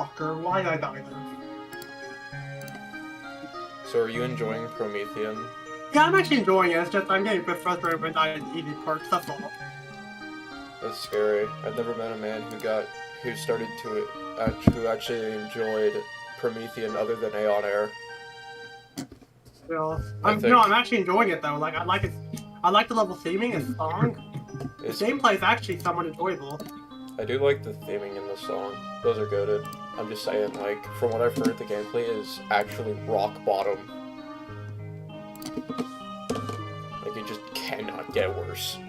Fucker, why did I die there? So are you enjoying Promethean? Yeah, I'm actually enjoying it. It's just I'm getting a bit frustrated when I die in easy parts. That's all. That's scary. I've never met a man who actually enjoyed Promethean other than Aeon Air. Yeah. I'm actually enjoying it though. Like I like it. I like the level theming and song. The gameplay is actually somewhat enjoyable. I do like the theming in the song. Those are goated. I'm just saying, like, from what I've heard, the gameplay is actually rock bottom. Like, it just cannot get worse.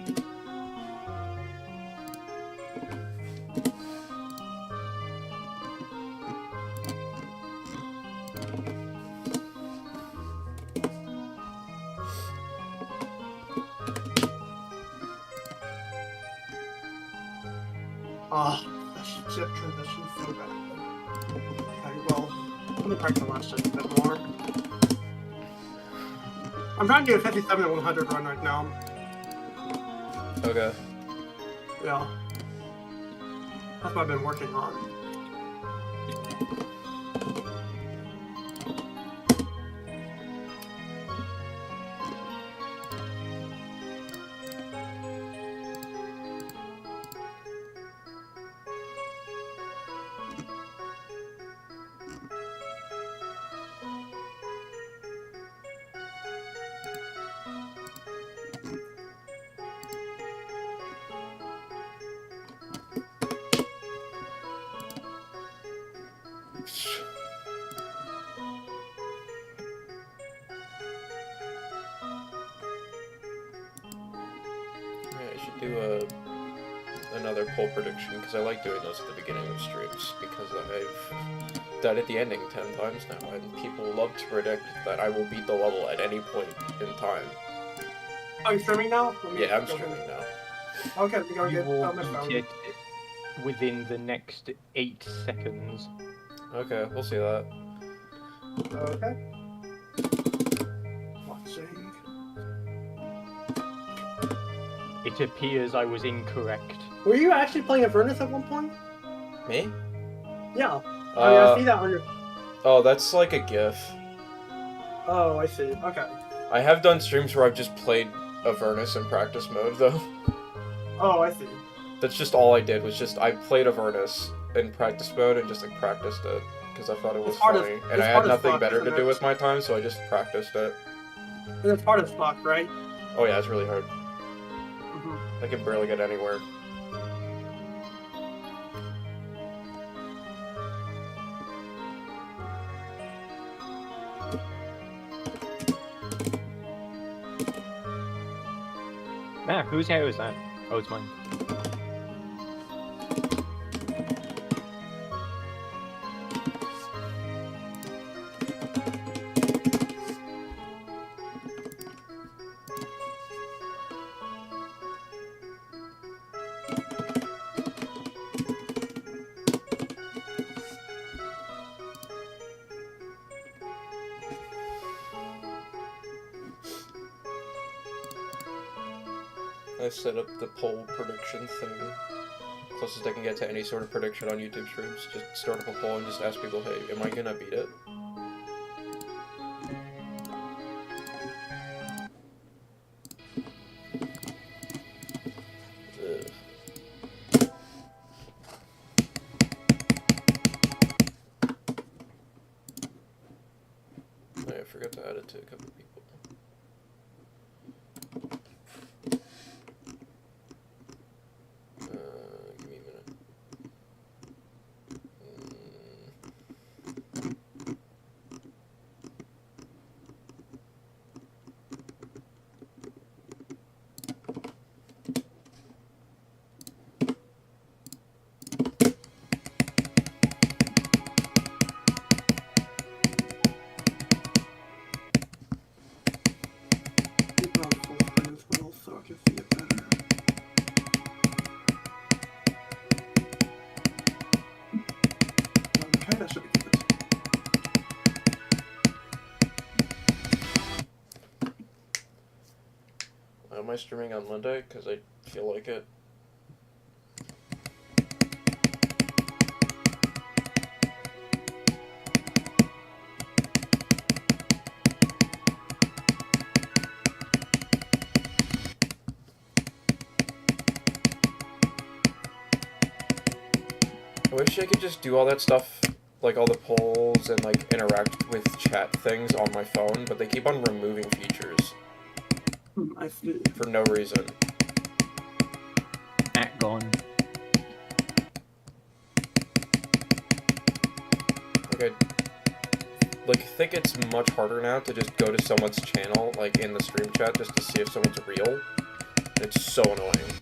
That ship transition is so bad. Okay, well, let me practice the last ship a bit more. I'm trying to do a 57 to 100 run right now. Okay. Yeah. That's what I've been working on. I should do another poll prediction, because I like doing those at the beginning of streams, because I've done it the ending 10 times now, and people love to predict that I will beat the level at any point in time. Are you streaming now? Yeah, I'm streaming now. Okay, we gotta get will my phone. beat it within the next 8 seconds. Okay, we'll see that. Okay. Watching. It appears I was incorrect. Were you actually playing Avernus at one point? Me? Yeah. I see that on your... Oh, that's like a GIF. Oh, I see. Okay. I have done streams where I've just played Avernus in practice mode, though. Oh, I see. That's just all I did, was just, I played Avernus in practice mode and just, like, practiced it, because I thought it was funny. And I had nothing better to do with my time, so I just practiced it. And it's hard as fuck, right? Oh yeah, it's really hard. Mm-hmm. I can barely get anywhere. Ah, whose hair is that? Oh, it's mine. I set up the poll prediction thing. Closest I can get to any sort of prediction on YouTube streams. Just start up a poll and just ask people, hey, am I gonna beat it? I forgot to add it to a couple people. Give me a minute. So I can see it better. Okay, that should be good. Why am I streaming on Monday? Because I feel like it. I wish I could just do all that stuff, like all the polls and like interact with chat things on my phone, but they keep on removing features I see. for no reason. Gone. Like, I think it's much harder now to just go to someone's channel, like in the stream chat, just to see if someone's real. It's so annoying.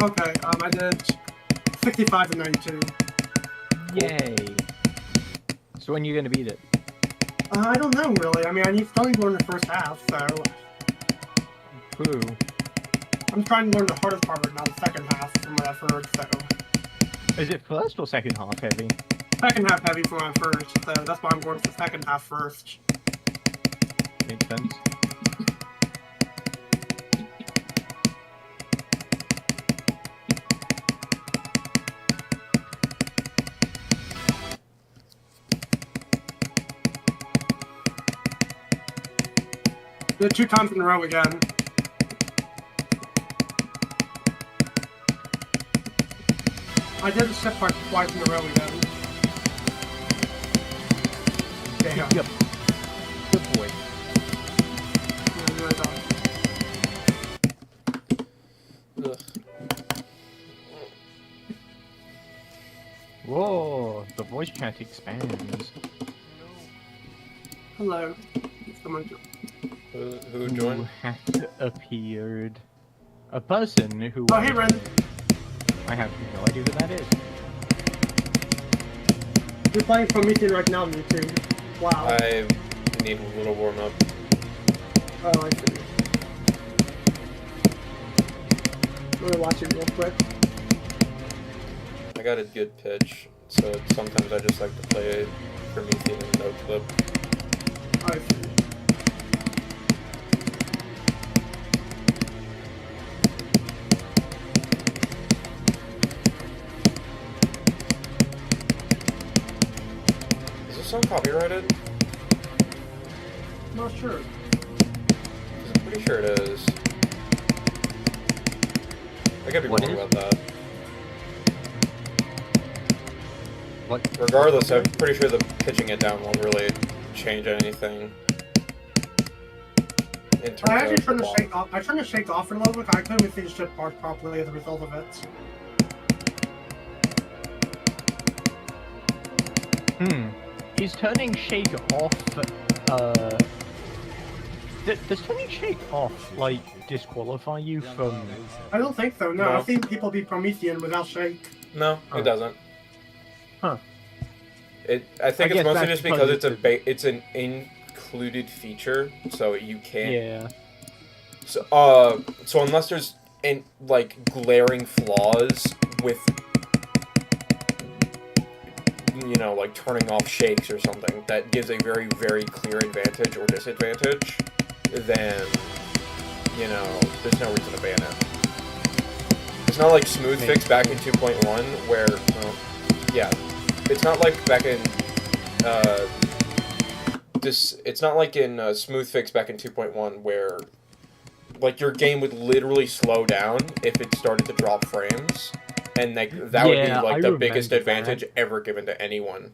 Okay, I did 65 and 92. Yay. So when are you going to beat it? I don't know, really. I mean, I still need to learn the first half, so... Ooh. I'm trying to learn the hardest part right now, the second half, from what I've heard, so... Is it first or second half heavy? Second half heavy from what I've heard, so that's why I'm going to the second half first. Makes sense. Did it 2 times in a row again. I did the step part twice in a row again. Damn. Yep. Good boy. Yeah, I thought. Ugh. voice chat expands. Hello. Someone Who Who joined? has appeared? A person who. Oh, hey, Ren. I have no idea who that is. You're playing Promethean right now, me too. Wow. I need a little warm up. Oh, I see. Let me watch it real quick. I got a good pitch, so sometimes I just like to play Promethean in no clip. I see. Is this song copyrighted? Not sure. I'm pretty sure it is. I could be What wrong is? about that. What? Regardless, I'm pretty sure the pitching it down won't really change anything. In terms I actually of turned the the shake off. I turned the shake off for a little bit. I couldn't finish it part properly as a result of it. Is turning shake off, does turning shake off, like, disqualify you from... I don't think so. No, No. I've seen people be Promethean without shake. No, Huh. it doesn't. Huh. I think I it's guess mostly that's just because because it's it's an included feature, so you can't. Yeah. So unless there's like glaring flaws with, you know, like turning off shakes or something that gives a very, very clear advantage or disadvantage, then, you know, there's no reason to ban it. It's not like smooth fix back in 2.1 where, yeah, it's not like back in, it's not like in smooth fix back in 2.1 where, like, your game would literally slow down if it started to drop frames, and like that would be like the biggest advantage ever given to anyone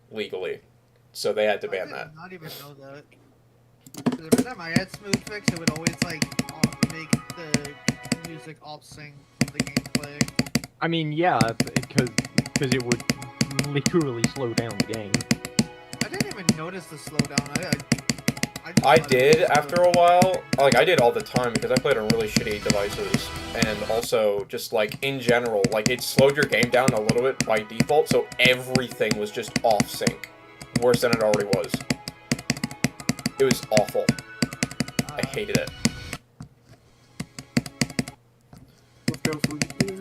legally. So they had to ban that. I did not even know that. 'Cause every time I had smooth fix, it would always like make the music off sync from the gameplay. I mean, yeah, because it would literally slow down the game. I didn't even notice the slowdown. just I thought it did was after a while. Like, I did all the time because I played on really shitty devices. And also, just like, in general, like, it slowed your game down a little bit by default, so everything was just off sync. Worse than it already was. It was awful. I hated it. Let's go from here.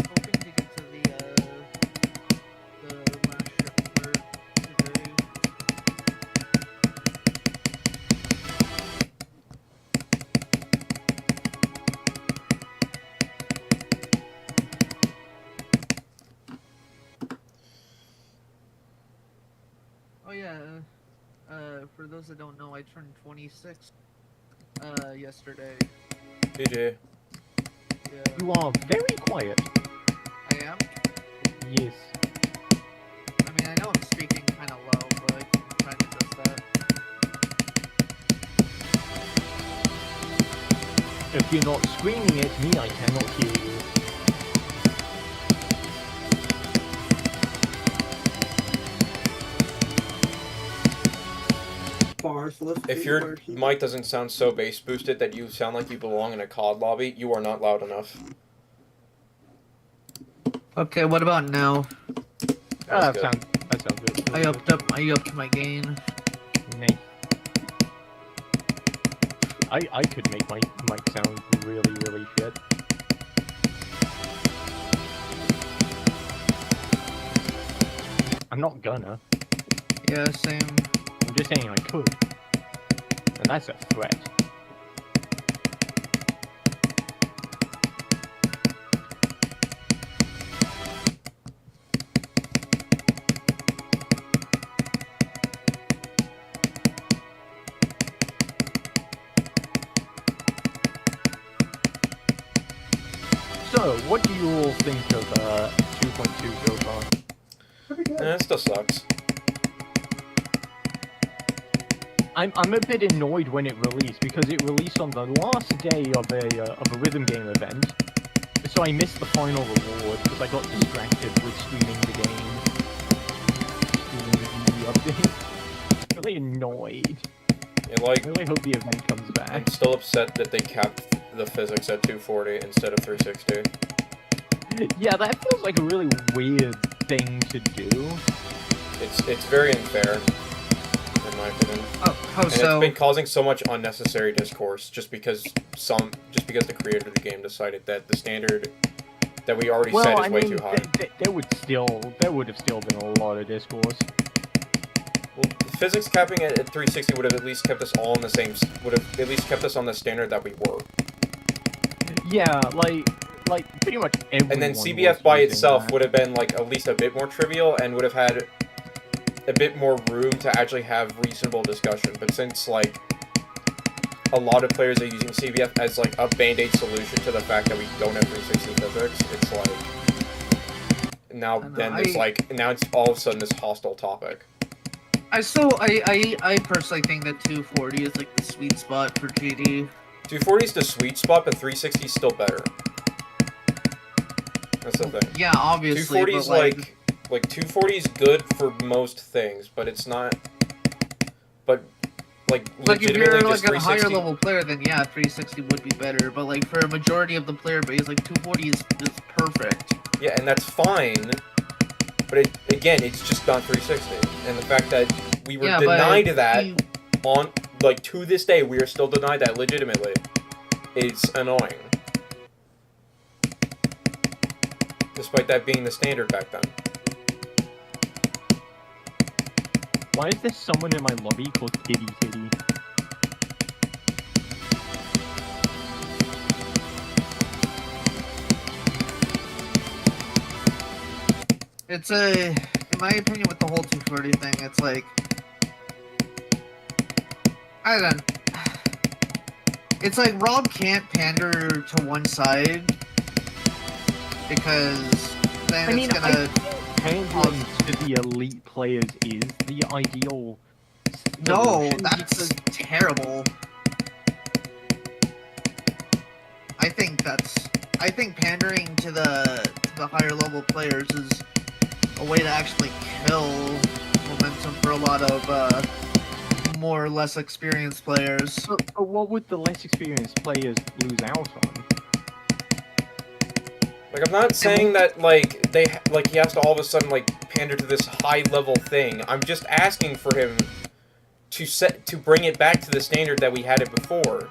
hoping to get to the last ship for today. Oh yeah, for those that don't know, I turned 26 yesterday. GG. Yeah, You are very quiet. I am. Yes. I mean, I know I'm speaking kind of low, but I'm trying to adjust that. If you're not screaming at me, I cannot hear you. Far, so let's If see your where he- mic doesn't sound so bass boosted that you sound like you belong in a COD lobby, you are not loud enough. Okay, what about now? That good. sounds good. I upped my gain. Nice. I could make my mic sound really, really shit. I'm not gonna. Yeah, same. I'm just saying I could. And that's a threat. So, what do you all think of 2.2 so far. Pretty good. It still sucks. I'm a bit annoyed when it released because it released on the last day of a rhythm game event, so I missed the final reward because I got distracted with streaming the game, streaming the update. Really annoyed. Yeah, like, I really hope the event comes back. I'm still upset that they capped the physics at 240 instead of 360. Yeah, that feels like a really weird thing to do. It's very unfair, in my opinion. Oh, And so it's been causing so much unnecessary discourse just because the creator of the game decided that the standard that we already set is way too high. There would have still been a lot of discourse. Well, physics capping it at 360 would have at least kept us all in the same. Would have at least kept us on the standard that we were. Yeah, like pretty much everyone. And then was CBF by using itself that. would have been like at least a bit more trivial and would have had a bit more room to actually have reasonable discussion. But since like a lot of players are using CBF as like a band-aid solution to the fact that we don't have 360 physics, it's like now now it's all of a sudden this hostile topic. I personally think that 240 is like the sweet spot for GD. 240 is the sweet spot, but 360 is still better. That's the thing. Yeah, obviously. 240 is but like 240 is good for most things, but it's not. But like if you're legitimately like just a higher 360. level player, then yeah, 360 would be better. But like for a majority of the player base, like 240 is perfect. Yeah, and that's fine. But again, it's just not 360, and the fact that we were denied that on like to this day, we are still denied that legitimately. It's annoying. Despite that being the standard back then. Why is there someone in my lobby called Kitty Kitty? It's in my opinion, with the whole 240 thing, it's like, I don't. It's like Rob can't pander to one side because then it's gonna. Pandering to the elite players is the ideal. No, solution that's because terrible. I think pandering to the higher level players is a way to actually kill momentum for a lot of more or less experienced players. So what would the less experienced players lose out on? Like, I'm not saying that, like, he has to all of a sudden, like, pander to this high-level thing. I'm just asking for him to bring it back to the standard that we had it before.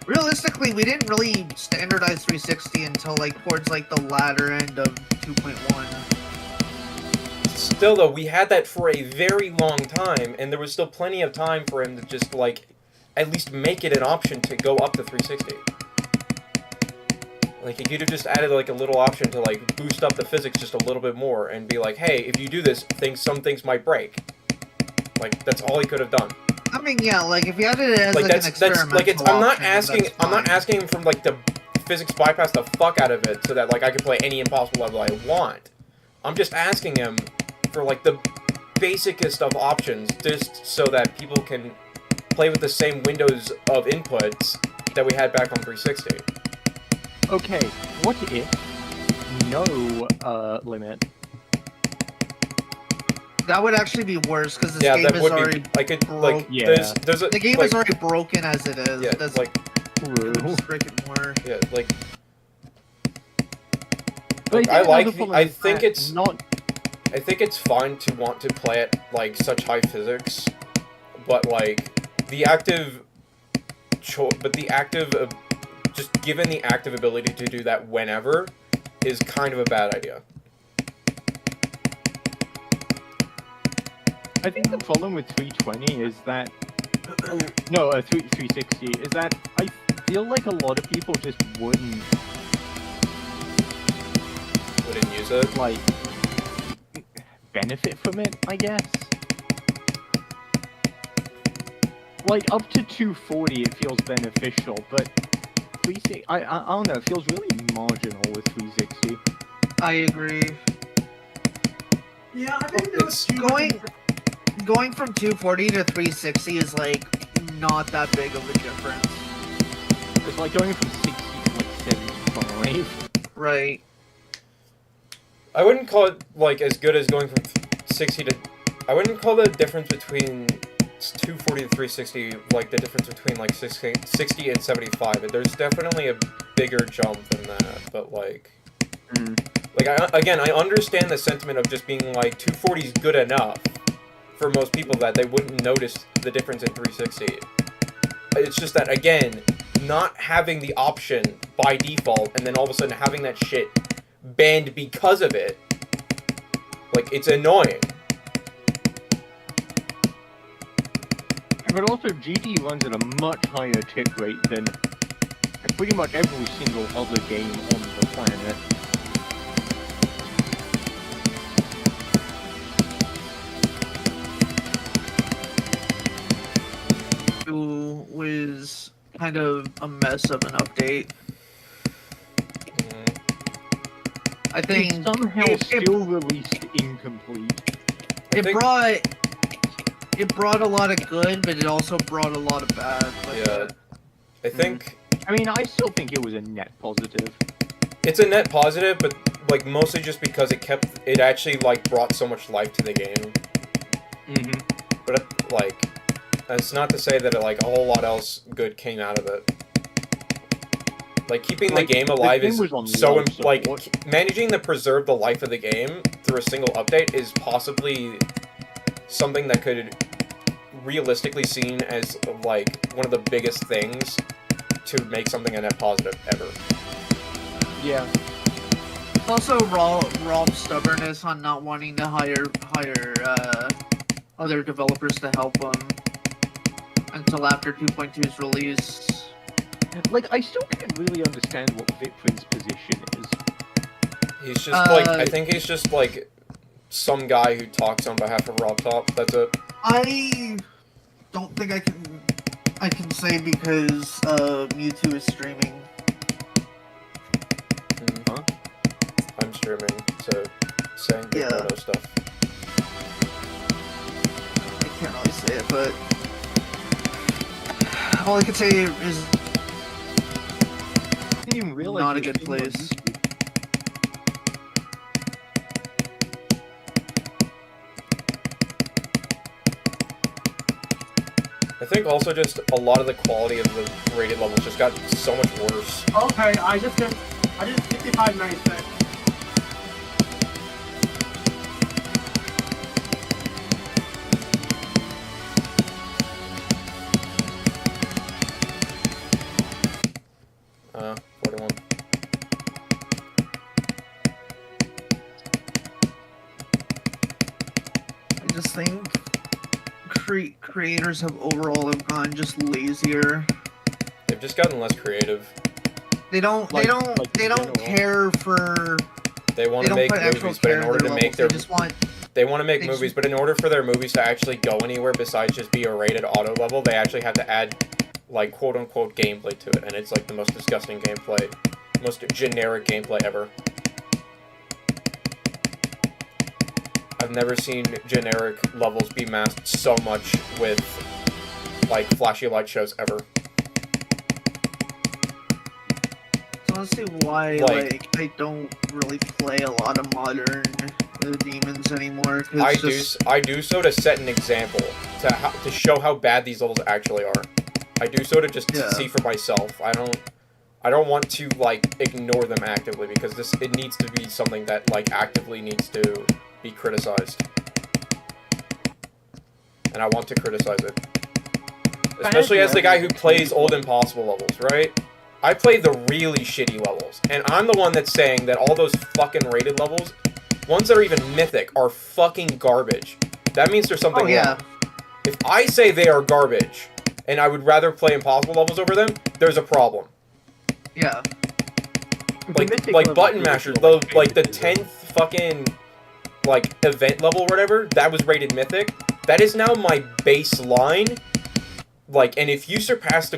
Realistically, we didn't really standardize 360 until, like, towards, like, the latter end of 2.1. Still, though, we had that for a very long time, and there was still plenty of time for him to just, like, at least make it an option to go up to 360. Like, he could have just added, like, a little option to, like, boost up the physics just a little bit more and be like, hey, if you do this, some things might break. Like, that's all he could have done. I mean, yeah, like, if you added it as, Like, like, that's an experimental like, I'm not option, asking him from, like, the physics bypass the fuck out of it so that, like, I can play any impossible level I want. I'm just asking him for, like, the basicest of options just so that people can play with the same windows of inputs that we had back on 360. Okay, what if no limit? That would actually be worse, because this Yeah, game that is would already be, like, broke. Yeah. there's a, The game like, is already broken as it is. yeah, That's like, just break it more. yeah, like, But I think it's not. I think it's fine to want to play at, like, such high physics, but, like, just given the active ability to do that whenever is kind of a bad idea. I think the problem with 320 is that. No, 360 is that I feel like a lot of people just wouldn't Use it. like benefit from it, I guess. Like up to 240 it feels beneficial, but 360. I don't know. It feels really marginal with 360. I agree. Yeah, I think It's Going from 240 to 360 is like not that big of a difference. It's like going from 60 to like 75. Right. I wouldn't call it like as good as going from 60 to. I wouldn't call the difference between 240 to 360 like the difference between like 60 and 75. There's definitely a bigger jump than that, but like. Like, I understand the sentiment of just being like 240 is good enough for most people that they wouldn't notice the difference in 360. It's just that, again, not having the option by default and then all of a sudden having that shit banned because of it, like, it's annoying. But also, GT runs at a much higher tick rate than pretty much every single other game on the planet. Was kind of a mess of an update. I think It somehow still released incomplete. It brought a lot of good, but it also brought a lot of bad. Yeah. I think... I mean, I still think it was a net positive. It's a net positive, but, like, mostly just because it actually, like, brought so much life to the game. But, like... That's not to say that, like, a whole lot else good came out of it. Like, keeping the game alive is so... Like, managing to preserve the life of the game through a single update is possibly something that could realistically seen as, like, one of the biggest things to make something a net positive ever. Yeah. Also, Rob's stubbornness on not wanting to hire other developers to help him until after 2.2's release. Like, I still can't really understand what Vitfrin's position is. He's just, like, I think he's just, like, some guy who talks on behalf of RobTop. That's it. I don't think I can say because Mewtwo is streaming. Huh? I'm streaming, so saying Yeah. no stuff. I can't really say it, but all I can say is I didn't even realize not a it was good streamed on place. YouTube. I think also just a lot of the quality of the rated levels just got so much worse. Okay, I did 65.96. Uh, 41. I just think creators have overall gone just lazier. They've just gotten less creative. They don't care for. They want They to don't make put actual movies, but care in in order their to levels. make their They just want. they want to make they movies, just- but in order for their movies to actually go anywhere besides just be a rated auto level, they actually have to add like quote unquote gameplay to it, and it's like the most disgusting gameplay, most generic gameplay ever. I've never seen generic levels be masked so much with like flashy light shows ever. So let's see why Like- I don't really play a lot of modern demons anymore. 'Cause I do so to set an example to show how bad these levels actually are. I do so to just Yeah. see for myself. I don't want to like ignore them actively because it needs to be something that like actively needs to be criticized. And I want to criticize it. Especially as the guy who plays old impossible levels, right? I play the really shitty levels, and I'm the one that's saying that all those fucking rated levels, ones that are even mythic, are fucking garbage. That means there's something Oh yeah. wrong. If I say they are garbage, and I would rather play impossible levels over them, there's a problem. Yeah. Like button mashers, like the 10th fucking like event level or whatever, that was rated mythic. That is now my baseline. Like, and if you surpass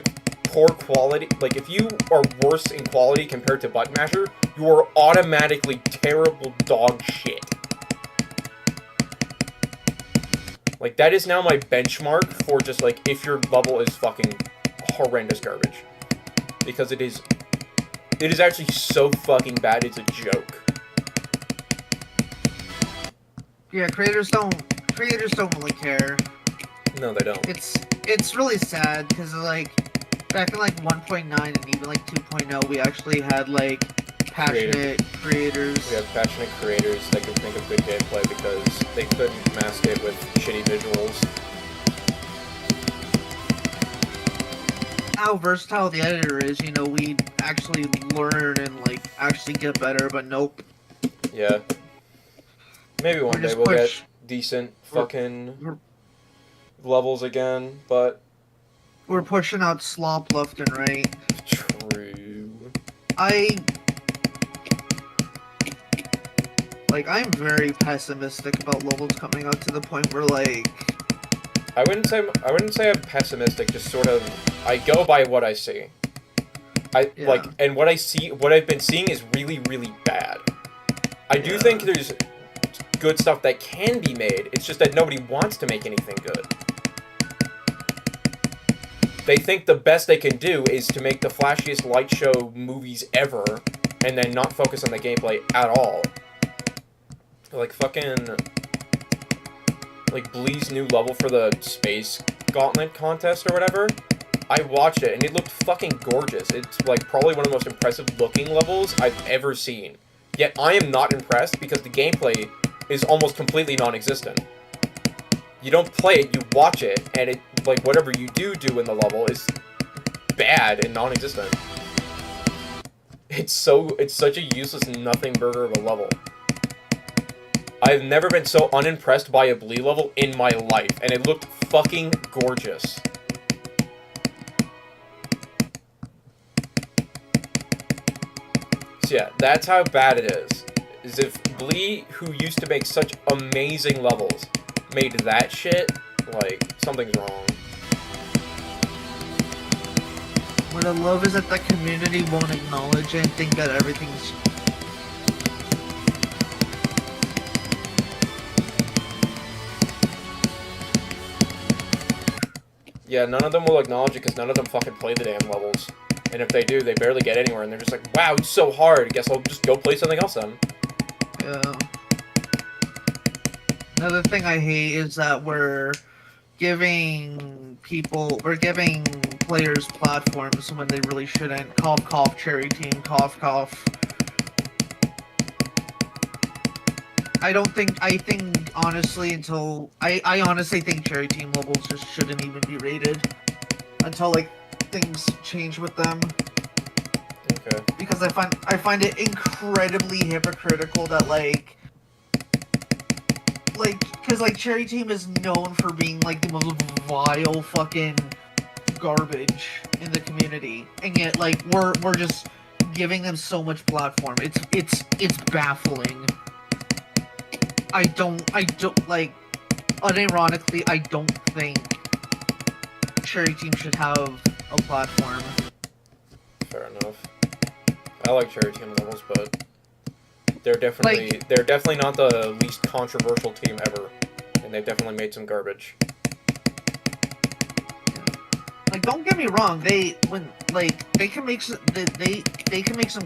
poor quality, like, if you are worse in quality compared to Button Masher, you are automatically terrible dog shit. Like, that is now my benchmark for just, like, if your level is fucking horrendous garbage. Because it is actually so fucking bad, it's a joke. Yeah, creators don't really care. No, they don't. It's really sad because like back in like 1.9 and even like 2.0, we actually had like passionate creators. We have passionate creators that could think of good gameplay because they couldn't mask it with shitty visuals. How versatile the editor is, you know, we actually learn and like actually get better, but nope. Yeah. Maybe one day we'll get decent fucking levels again, but we're pushing out slop left and right. True. I'm very pessimistic about levels coming out to the point where like I wouldn't say I'm pessimistic, just sort of I go by what I see. And what I've been seeing is really, really bad. I do think there's good stuff that can be made, it's just that nobody wants to make anything good. They think the best they can do is to make the flashiest light show movies ever, and then not focus on the gameplay at all. Like fucking... like Blee's new level for the Space Gauntlet contest or whatever. I watched it, and it looked fucking gorgeous. It's like probably one of the most impressive looking levels I've ever seen. Yet I am not impressed because the gameplay is almost completely non-existent. You don't play it, you watch it, and it, like, whatever you do in the level is bad and non-existent. It's such a useless nothing burger of a level. I've never been so unimpressed by a Blee level in my life, and it looked fucking gorgeous. So yeah, that's how bad it is. Is if Blee, who used to make such amazing levels, made that shit, like, something's wrong. What I love is that the community won't acknowledge it and think that everything's... Yeah, none of them will acknowledge it because none of them fucking play the damn levels. And if they do, they barely get anywhere, and they're just like, wow, it's so hard, guess I'll just go play something else then. Yeah. Another thing I hate is that we're giving players platforms when they really shouldn't. Cough, cough, cherry team, cough, cough. I think honestly I honestly think cherry team levels just shouldn't even be rated until like things change with them. Okay. Because I find it incredibly hypocritical that because Cherry Team is known for being like the most vile fucking garbage in the community, and yet like we're just giving them so much platform. It's baffling. I don't like, unironically, I don't think Cherry Team should have a platform. Fair enough. I like Cherry Team levels, but they're definitely not the least controversial team ever, and they've definitely made some garbage. Like, don't get me wrong, they can make some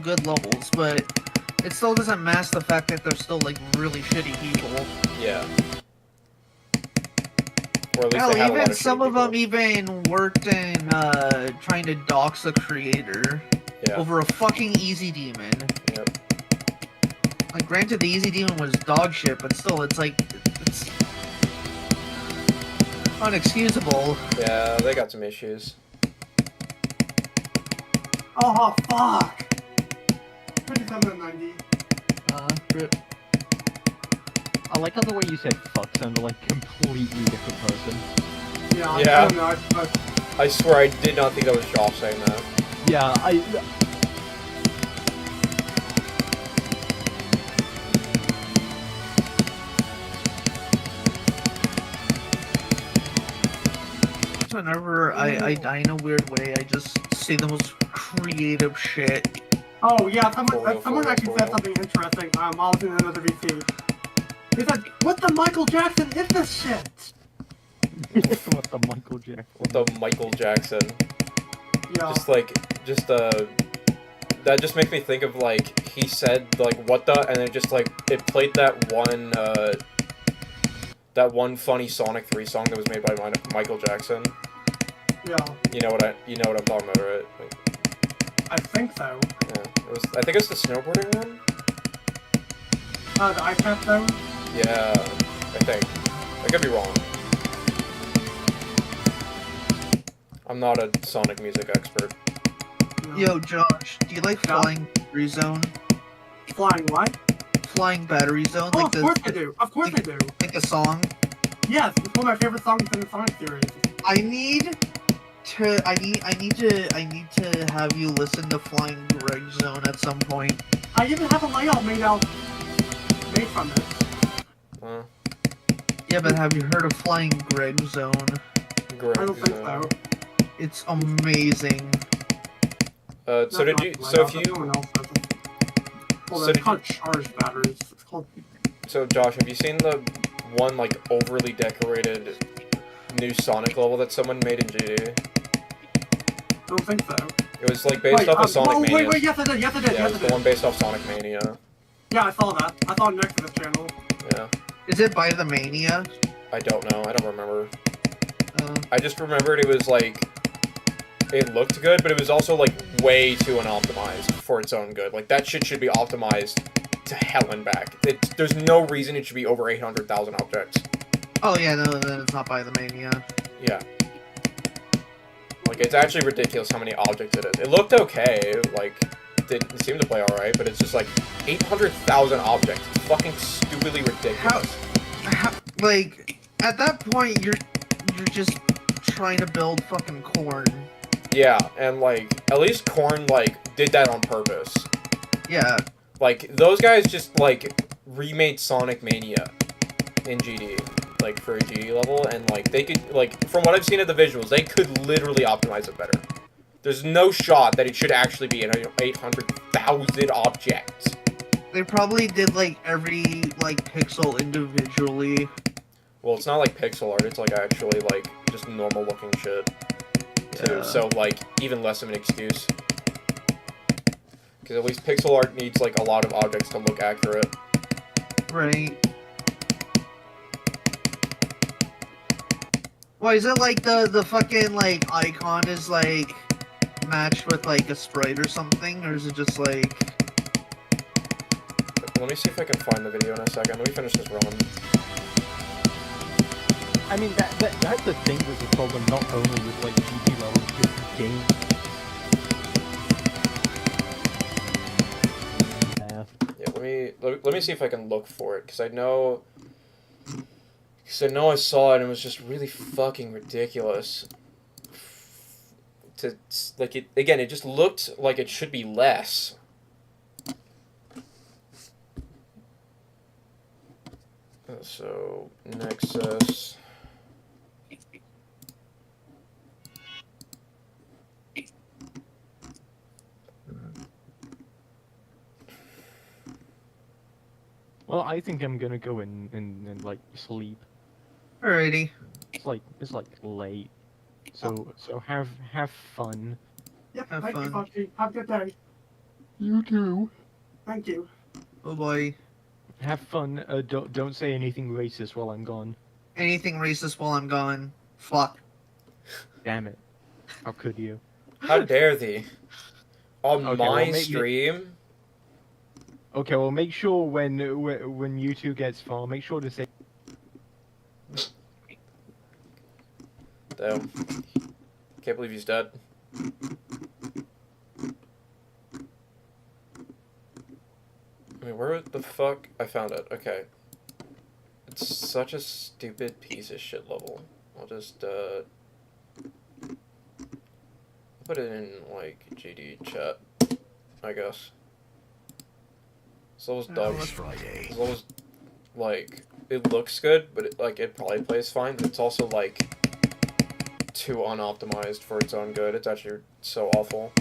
good levels, but it still doesn't mask the fact that they're still like really shitty people. Yeah. Or at least Hell, they have a lot even of some shitty of them people. even worked in trying to dox a creator over a fucking easy demon. Yep. Like, granted, the easy demon was dog shit, but still, it's like it's unexcusable. Yeah, they got some issues. Oh, fuck! 27 and 90. Rip. I like how the way you said fuck sounded like a completely different person. Yeah, Yeah. I don't know, I swear I did not think that was Josh saying that. Yeah, Just whenever I die in a weird way, I just see the most creative shit. Oh yeah, For someone real, actually for said real. something interesting. I was in another VC. He said, "What the Michael Jackson is this shit?" What the Michael Jackson? With the Michael Jackson. Yeah. That just makes me think of, like, he said, like, what the, and then just, like, it played that one funny Sonic 3 song that was made by Michael Jackson. Yeah. You know what I'm talking about, right? Like, I think so. yeah. I think it's the snowboarding one? The iPad though. Yeah, I think. I could be wrong. I'm not a Sonic music expert. No. Yo, Josh, do you like Yeah. Flying Battery Zone? Flying what? Flying Battery Zone? Oh, Like of the, course I do. Of course I do. like a song? Yes, it's one of my favorite songs in the Sonic series. I need to have you listen to Flying Greg Zone at some point. I even have a layout made from it. Yeah, but have you heard of Flying Greg Zone? Great. I don't think so. It's amazing. So Not if my you, someone else does it. Well, So it's did called charged batteries. It's called. so Josh, have you seen the one, like, overly decorated new Sonic level that someone made in GD? I don't think so. It was, like, based off of Sonic Mania. Wait, yes I did, yes I did, Yeah, it yes was I the did. one based off Sonic Mania. Yeah, I saw that. I saw it next to this channel. Yeah. Is it by the Mania? I don't know. I don't remember. Uh, I just remembered it was, like, it looked good, but it was also, like, way too unoptimized for its own good. Like, that shit should be optimized to hell and back. There's no reason it should be over 800,000 objects. oh yeah, no, then it's not by the Mania. Yeah. Like, it's actually ridiculous how many objects it is. It looked okay, like, it seemed to play alright, but it's just, like, 800,000 objects. It's fucking stupidly ridiculous. Like, at that point, you're just trying to build fucking corn. Yeah, and, like, at least Korn, like, did that on purpose. Yeah. Like, those guys just, like, remade Sonic Mania in GD, like, for a GD level, and, like, they could, like, from what I've seen of the visuals, they could literally optimize it better. There's no shot that it should actually be an 800,000 objects. They probably did, like, every, like, pixel individually. Well, it's not like pixel art, it's, like, actually, like, just normal-looking shit, too, Yeah. so, like, even less of an excuse. Because at least pixel art needs, like, a lot of objects to look accurate. Right. Why is it like the fucking, like, icon is, like, matched with, like, a sprite or something? Or is it just, like... Let me see if I can find the video in a second. Let me finish this run. I mean, that's the thing with the problem, not only with, like, GT levels, but game. Yeah, let me see if I can look for it, because I know I saw it and it was just really fucking ridiculous. Like, it just looked like it should be less. So, Nexus. Well, I think I'm gonna go and like sleep. Alrighty. It's like late. So have fun. Yep, Have thank you, fun. Foxy. Have a good day. You too. Thank you. Oh boy. Have fun. Don't say anything racist while I'm gone. Anything racist while I'm gone. Fuck. Damn it. How could you? How dare thee? On Okay, well, my maybe- stream? Okay, well make sure when you two gets far, make sure to say. Damn. Can't believe he's dead. Wait, where the fuck? I found it. Okay. It's such a stupid piece of shit level. I'll just, put it in, like, GD chat, I guess. This level's dog. This level's, like, it looks good, but it probably plays fine, but it's also, like, too unoptimized for its own good. It's actually so awful.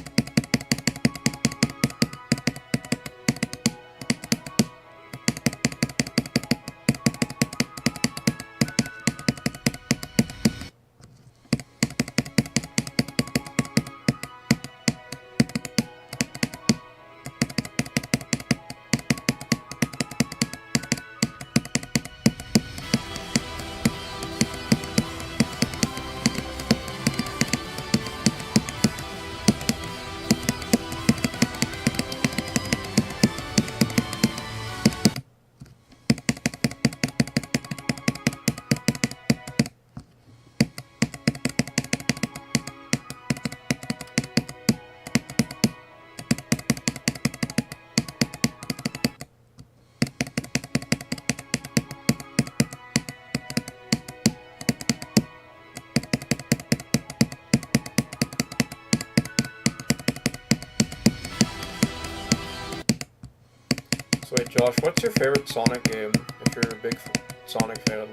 So wait, Josh, what's your favorite Sonic game, if you're a big Sonic fan?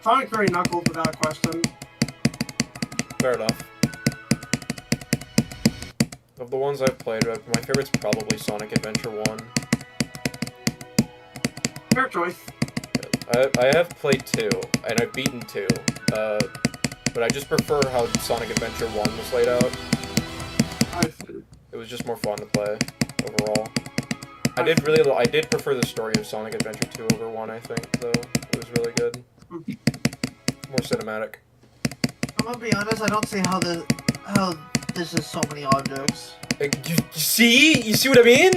Sonic 3 Knuckles, without a question. Fair enough. Of the ones I've played, my favorite's probably Sonic Adventure 1. Fair choice. I have played 2, and I've beaten 2, but I just prefer how Sonic Adventure 1 was laid out. It was just more fun to play, overall. I did prefer the story of Sonic Adventure 2 over 1, I think, though. It was really good. More cinematic. I'm gonna be honest, I don't see how this is so many objects. You see? You see what I mean?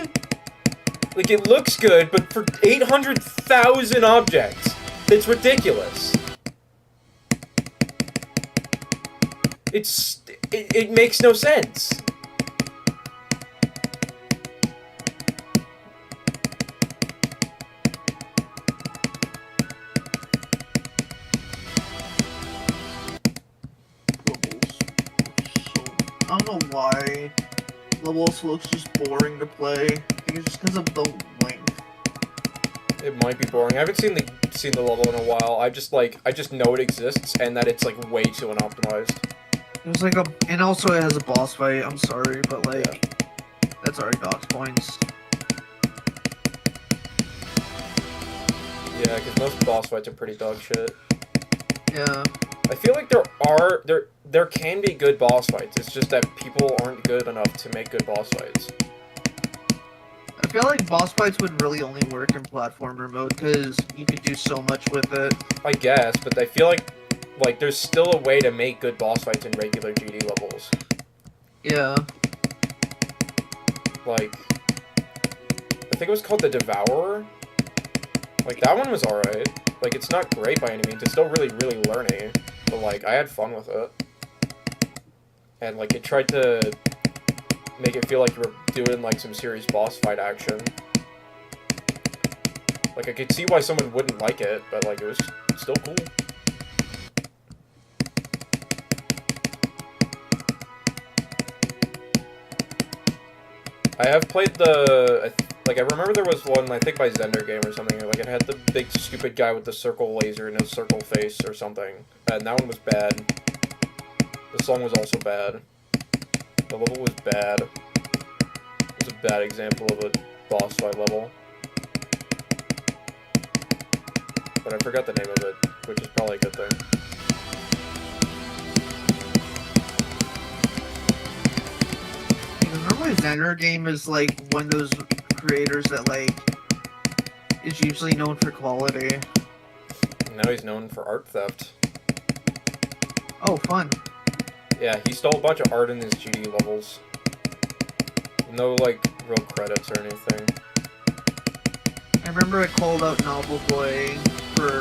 Like, it looks good, but for 800,000 objects, it's ridiculous. It makes no sense. I don't know why Levels looks just boring to play. I think it's just because of the length. It might be boring. I haven't seen the level in a while. I just know it exists and that it's like way too unoptimized. There's like and also it has a boss fight. I'm sorry, but like that's already dox points. Yeah, because most boss fights are pretty dog shit. Yeah. I feel like there can be good boss fights. It's just that people aren't good enough to make good boss fights. I feel like boss fights would really only work in platformer mode because you could do so much with it. I guess, but I feel like there's still a way to make good boss fights in regular GD levels. Yeah. Like, I think it was called the Devourer. Like, that one was alright. Like, it's not great by any means. It's still really, really learny. But, like, I had fun with it. And, like, it tried to make it feel like you were doing, like, some serious boss fight action. Like, I could see why someone wouldn't like it, but, like, it was still cool. I have played like, I remember there was one, I think by Zender Game or something, like, it had the big stupid guy with the circle laser and his circle face or something, and that one was bad. The song was also bad. The level was bad. It was a bad example of a boss fight level. But I forgot the name of it, which is probably a good thing. Normally Zender Game is like one of those creators that like is usually known for quality. Now he's known for art theft. Oh, fun. Yeah, he stole a bunch of art in his GD levels. No, like, real credits or anything. I remember I called out Novel Boy for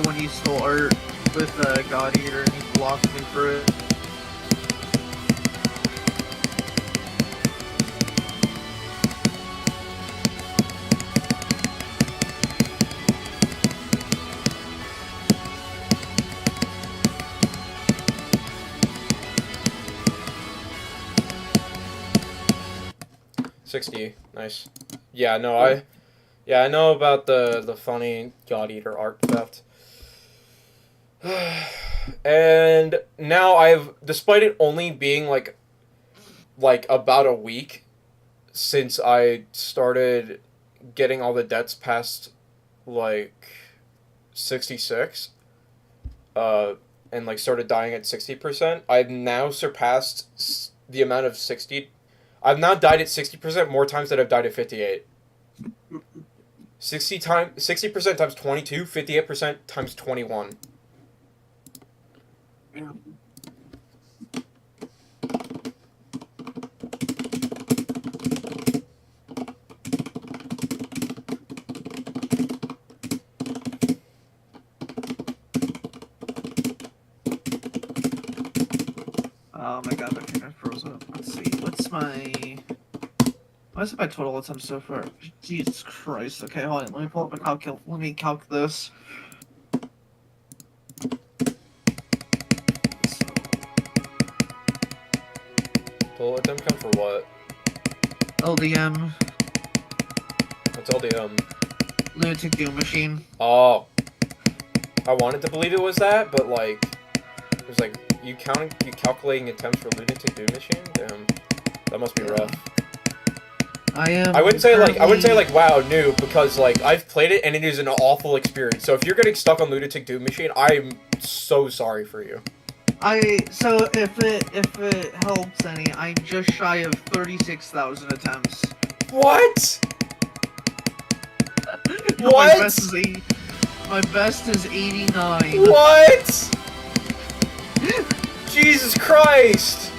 when he stole art with God Eater and he blocked me for it. $60, nice. Yeah, no, I know about the funny God Eater art theft. And now despite it only being like about a week since I started getting all the debts past like 66, and like started dying at 60%, I've now surpassed the amount of 60. I've now died at 60% more times than I've died at 58. 60% times 22, 58% times 21. Yeah. Oh my god, my finger froze up. Let's see, what's my total attempts so far? Jesus Christ. Okay, hold on, let me pull up my let me calc this. Total attempt count for what? LDM, What's LDM? Lunatic Doom Machine. Oh. I wanted to believe it was that, but like, it was like, you calculating attempts for Lunatic Doom Machine? Damn. That must be rough. I wouldn't say like, wow, noob, because like, I've played it and it is an awful experience. So if you're getting stuck on Lunatic Doom Machine, I'm so sorry for you. So if it helps any, I'm just shy of 36,000 attempts. What? What? My best is 89. What? Jesus Christ!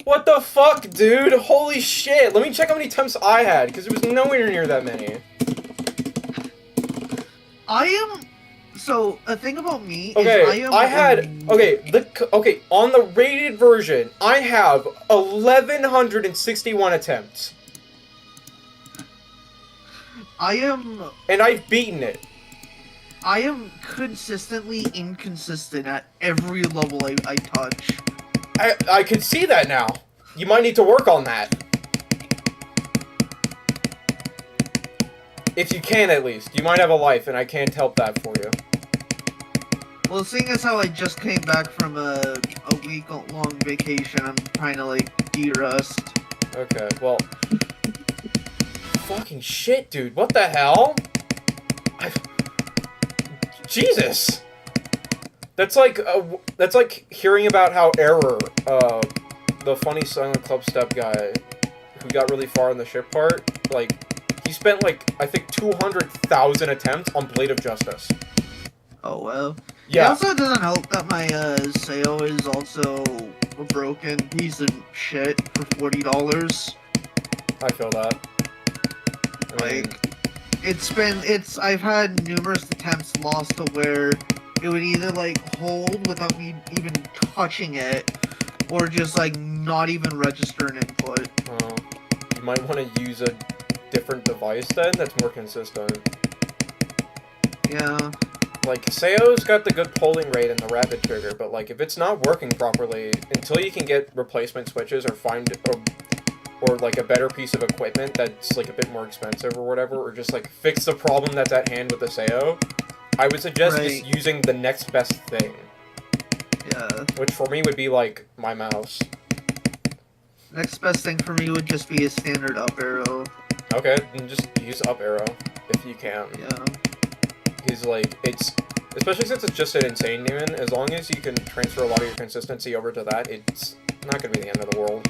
What the fuck, dude? Holy shit! Let me check how many attempts I had, because it was nowhere near that many. So, a thing about me Okay, is on the rated version, I have 1,161 attempts. And I've beaten it. I am consistently inconsistent at every level I touch. I could see that now. You might need to work on that. If you can, at least. You might have a life, and I can't help that for you. Well, seeing as how I just came back from a week-long vacation, I'm trying to, like, de-rust. Okay, well... Fucking shit, dude. What the hell? Jesus! That's like hearing about how Error, the funny Silent Club Step guy, who got really far in the ship part, like, he spent, like, I think 200,000 attempts on Blade of Justice. Oh, well. Yeah. It also doesn't help that my, Sayo is also a broken piece of shit for $40. I feel that. I mean, I've had numerous attempts lost to where it would either, like, hold without me even touching it, or just, like, not even register an input. You might want to use a different device then that's more consistent. Yeah. Like, Sayo's got the good polling rate and the rapid trigger, but, like, if it's not working properly, until you can get replacement switches or find, or like, a better piece of equipment that's, like, a bit more expensive or whatever, or just, like, fix the problem that's at hand with the Sayo, I would suggest just using the next best thing. Yeah. Which for me would be, like, my mouse. Next best thing for me would just be a standard up arrow. Okay, then just use up arrow, if you can. Yeah. Because, like, especially since it's just an insane demon, as long as you can transfer a lot of your consistency over to that, it's not going to be the end of the world.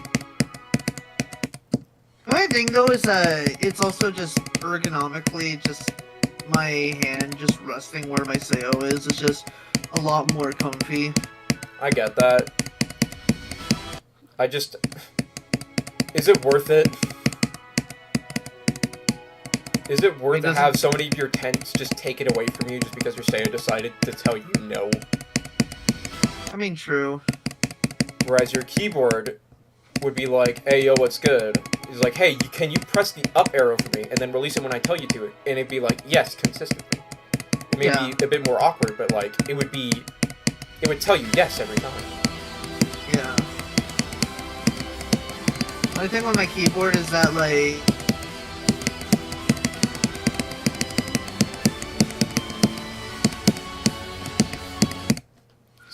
The only thing, though, is that it's also just ergonomically, just my hand just resting where my Sayo is. It's just a lot more comfy. I get that. Is it worth it? Is it worth to have so many of your tents just take it away from you just because your Sayo decided to tell you no? I mean, true. Whereas your keyboard would be like, hey, yo, what's good? He's like, hey, can you press the up arrow for me and then release it when I tell you to it? And it'd be like, yes, consistently. It may be a bit more awkward, but like, it would tell you yes every time. Yeah. The only thing with my keyboard is that, like,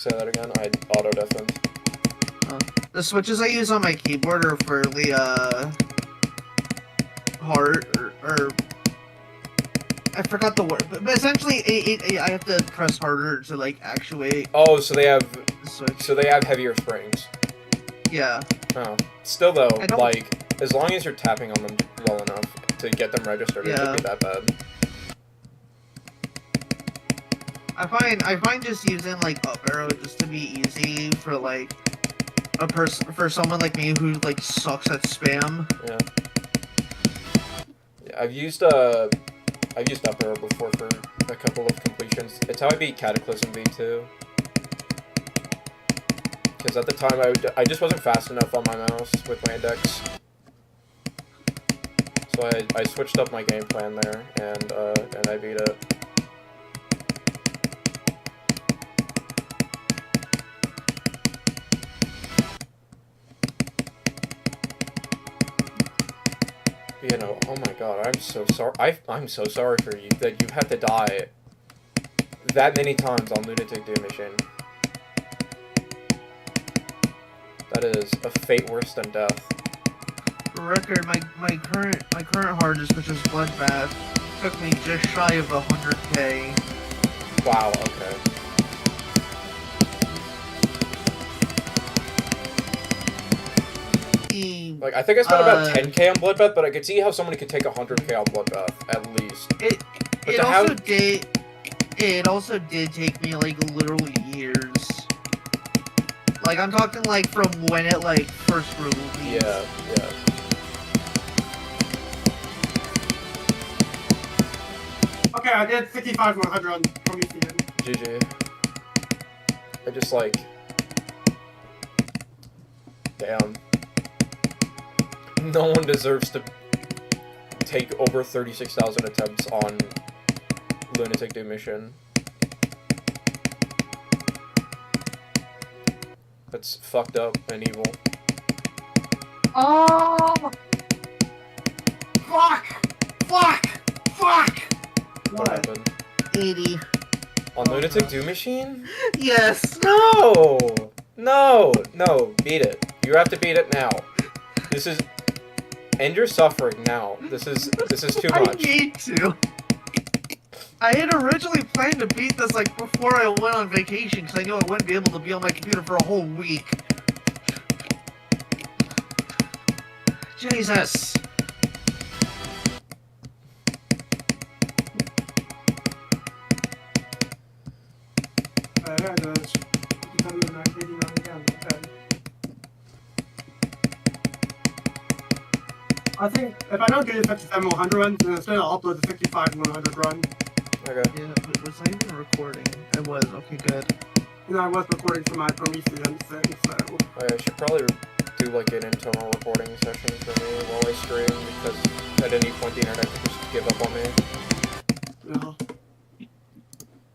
Say that again. I auto deafened. The switches I use on my keyboard are fairly hard, or I forgot the word, but essentially I have to press harder to like actuate Oh, so they have the switch. so they have heavier springs. Yeah. Oh, still though, I don't- like as long as you're tapping on them well enough to get them registered, it Yeah. shouldn't be that bad. I find just using like up arrow just to be easy for like for someone like me who like sucks at spam. Yeah. I've used up arrow before for a couple of completions. It's how I beat Cataclysm V2. Because at the time I just wasn't fast enough on my mouse with my index. So I switched up my game plan there and I beat it. You know, oh my god, I'm so sorry. I'm so sorry for you that you had to die that many times on Lunatic Doom Machine. That is a fate worse than death. For record, my current hard disk, which is Bloodbath, took me just shy of 100K. Wow. Okay. Like I think I spent about 10K on Bloodbath, but I could see how somebody could take 100K on Bloodbath at least. It also did take me like literal years. Like I'm talking like from when it like first released. Yeah. Okay, I did 55 100 on Promethean. GG. I just like... Damn. No one deserves to take over 36,000 attempts on Lunatic Doom Mission. That's fucked up and evil. Fuck! What happened? 80. On Lunatic Doom Machine? Yes. No! No! Beat it. You have to beat it now. This is... End your suffering now. This is too much. I need to. I had originally planned to beat this like before I went on vacation because I knew I wouldn't be able to be on my computer for a whole week. Jesus. Yeah, that's 89 again. Okay. I think if I don't do the 57 100 run, then instead I'll upload the 55 100 run. Okay. Yeah, was I even recording? I was. Okay, good. You know, I was recording for my Promethean thing, so... I should probably do like an internal recording session for me while I stream, because at any point the internet could just give up on me. Yeah.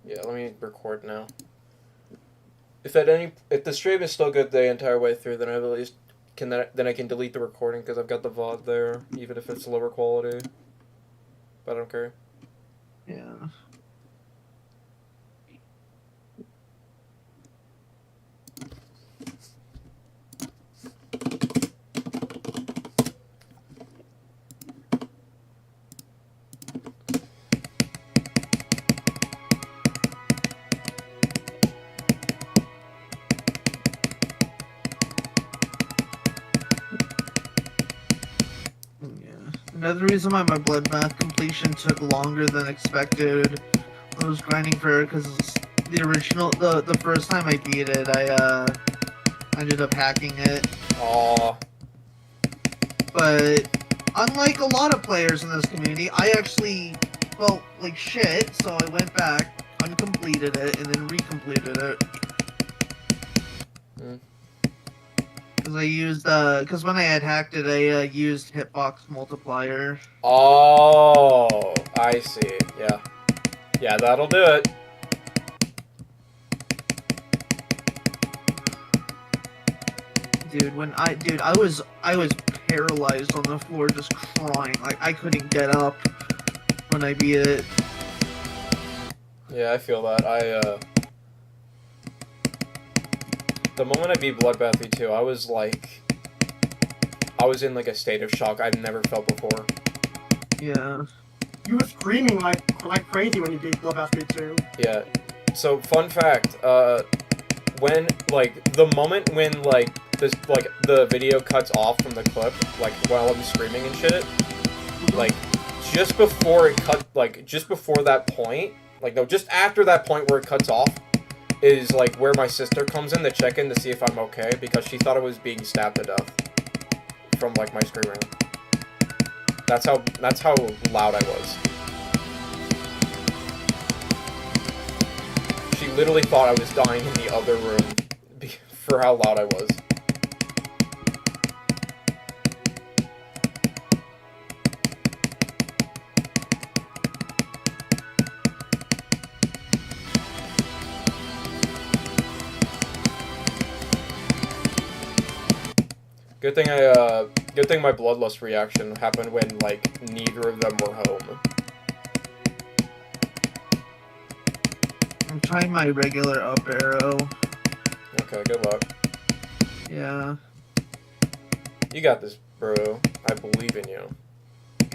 Yeah, let me record now. If the stream is still good the entire way through, then I at least then I can delete the recording because I've got the VOD there, even if it's lower quality. But I don't care. Yeah. Another reason why my Bloodbath completion took longer than expected, I was grinding for it because the first time I beat it, I ended up hacking it. Aww. But unlike a lot of players in this community, I actually felt like shit, so I went back, uncompleted it, and then recompleted it. Because I used, because when I had hacked it, I used hitbox multiplier. Oh, I see. Yeah. Yeah, that'll do it. Dude, I was paralyzed on the floor just crying. Like, I couldn't get up when I beat it. Yeah, I feel that. The moment I beat Bloodbath V2, I was like... I was in like a state of shock I've never felt before. Yeah. You were screaming like crazy when you beat Bloodbath V2. Yeah. So, fun fact, when, like, the moment when, like, this, like, the video cuts off from the clip, like, while I'm screaming and shit, like, just before it cut, like, just before that point, like, no, just after that point where it cuts off, is, like, where my sister comes in to check in to see if I'm okay, because she thought I was being stabbed to death from, like, my screaming. That's how loud I was. She literally thought I was dying in the other room for how loud I was. Good thing my bloodlust reaction happened when, like, neither of them were home. I'm trying my regular up arrow. Okay, good luck. Yeah. You got this, bro. I believe in you.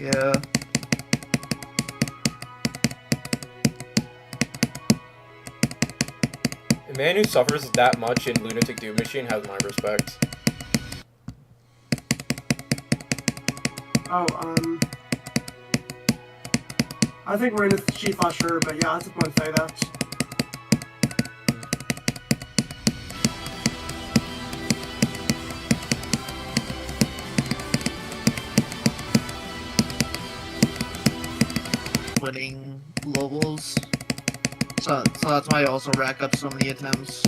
Yeah. A man who suffers that much in Lunatic Doom Machine has my respect. Oh, I think we're in a she/her, but yeah, I just want to say that. Winning levels. So that's why I also rack up so many attempts.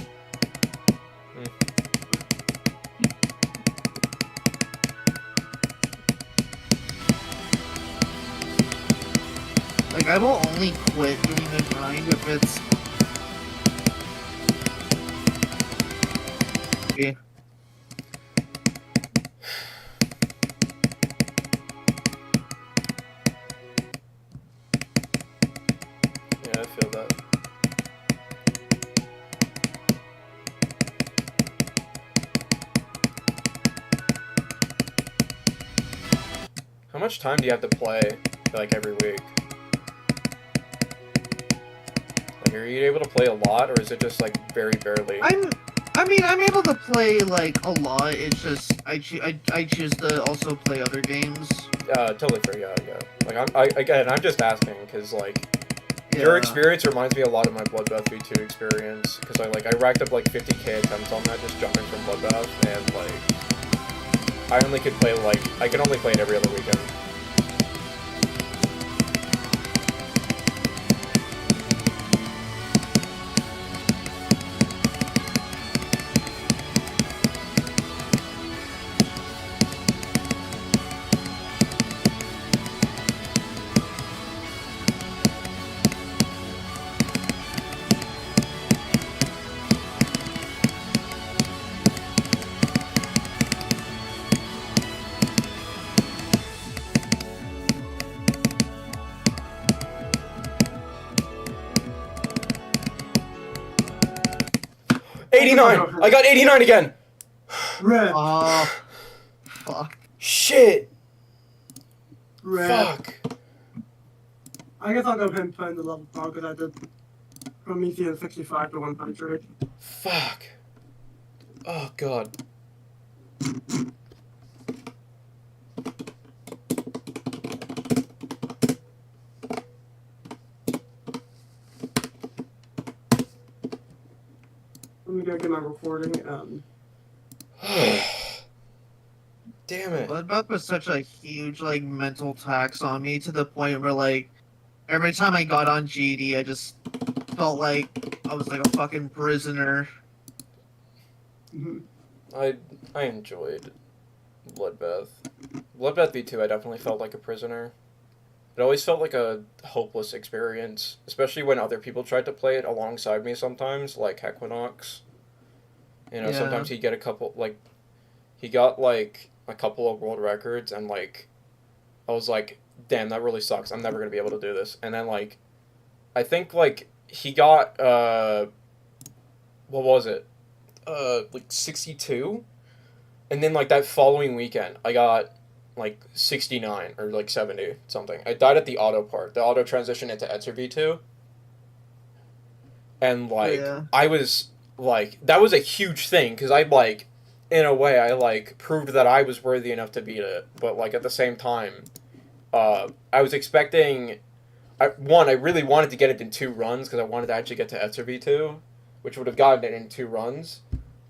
Like, I will only quit doing the grind if it's... Okay. Yeah, I feel that. How much time do you have to play, like, every week? Like, are you able to play a lot, or is it just, like, very barely? I'm able to play, like, a lot. It's just, I choose to also play other games. Totally fair, yeah. Like, I'm just asking, because, like, Yeah. your experience reminds me a lot of my Bloodbath V2 experience, because I racked up, like, 50k attempts on that just jumping from Bloodbath, and, like, I only could play, like, I can only play it every other weekend. I got 89 again! Red. Oh, fuck. Shit! Red. Fuck! I guess I'll go ahead and put in the level dog because I did from ECN 65 to 100. Fuck. Oh, God. Let me go get my recording. Damn it. Bloodbath was such a huge, like, mental tax on me to the point where, like, every time I got on GD, I just felt like I was like a fucking prisoner. I enjoyed Bloodbath. Bloodbath V2, I definitely felt like a prisoner. It always felt like a hopeless experience, especially when other people tried to play it alongside me sometimes, like Equinox. You know, Yeah. sometimes he'd get a couple, like, he got, like, a couple of world records, and, like, I was like, damn, that really sucks. I'm never going to be able to do this. And then, like, I think, like, he got, what was it? like 62, and then like that following weekend I got like 69 or like 70 something. I died at the auto part. The auto transition into Idfk 2. And like Yeah. I was like that was a huge thing because I like in a way I like proved that I was worthy enough to beat it, but like at the same time I was expecting I really wanted to get it in 2 runs because I wanted to actually get to Idfk 2, which would have gotten it in 2 runs,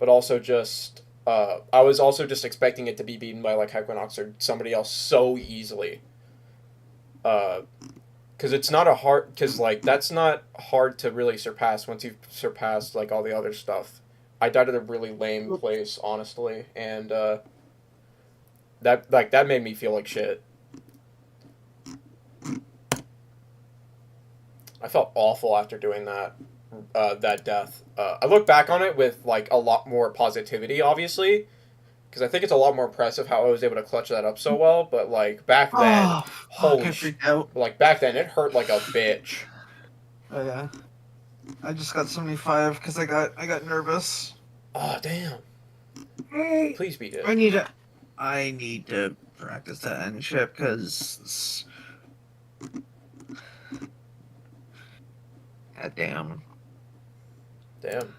but also just I was also just expecting it to be beaten by like Equinox or somebody else so easily. Because it's not a hard, because like that's not hard to really surpass once you've surpassed like all the other stuff. I died at a really lame place, honestly, and that made me feel like shit. I felt awful after doing that death. I look back on it with like a lot more positivity, obviously, because I think it's a lot more impressive how I was able to clutch that up so well. But like back then, Oh, holy I freaked out. like back then it hurt like a bitch. Oh yeah. I just got 75 because I got nervous. Oh damn! Please beat it. I need to practice that end ship because. God damn. Damn.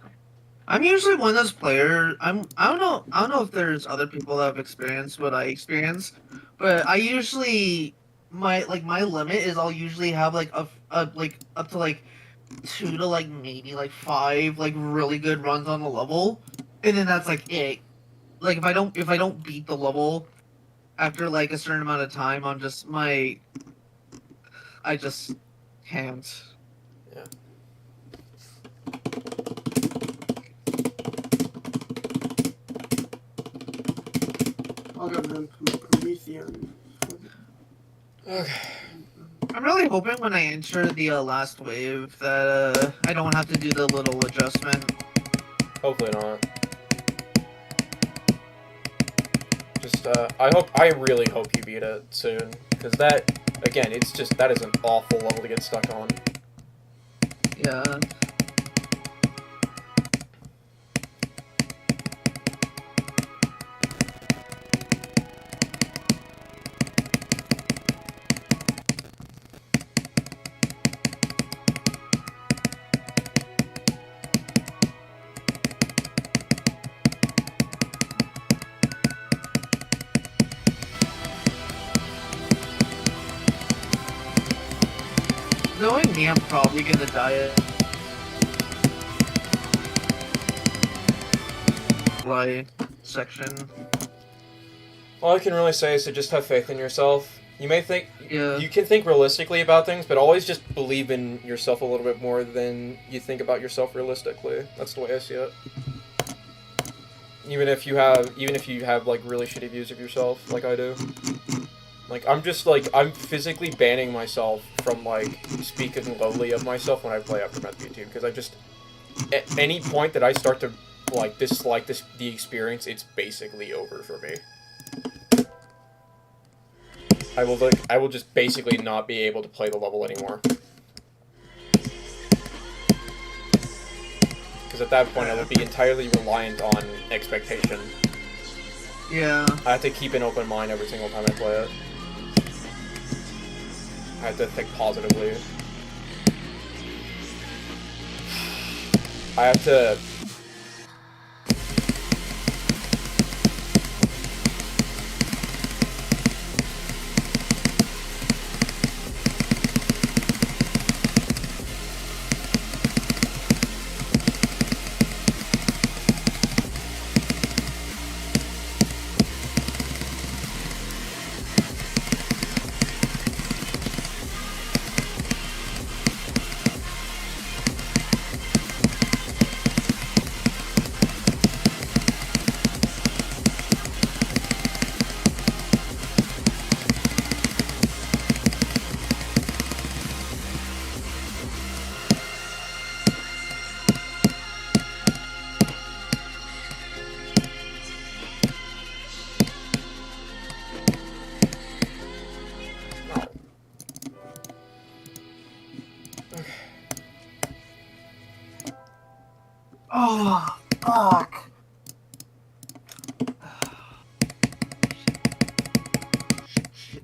I'm usually one of those players. I don't know if there's other people that have experienced what I experienced, but I usually my limit is I'll usually have like a like up to like 2 to like maybe like 5 like really good runs on the level, and then that's like it. Like if I don't beat the level after like a certain amount of time, I just can't. Yeah. I'll go to Promethean. Okay. I'm really hoping when I enter the last wave that I don't have to do the little adjustment. Hopefully not. Just I really hope you beat it soon, because that again, that is an awful level to get stuck on. Yeah. Knowing me, I'm probably gonna die at section. All I can really say is to just have faith in yourself. You may think Yeah. you can think realistically about things, but always just believe in yourself a little bit more than you think about yourself realistically. That's the way I see it. Even if you have like really shitty views of yourself, like I do. Like I'm physically banning myself from like speaking lowly of myself when I play Aftermath YouTube, because I just at any point that I start to like dislike the experience, it's basically over for me. I will just basically not be able to play the level anymore. Because at that point I would be entirely reliant on expectation. Yeah. I have to keep an open mind every single time I play it. I have to think positively. I have to... Fuck. Shit.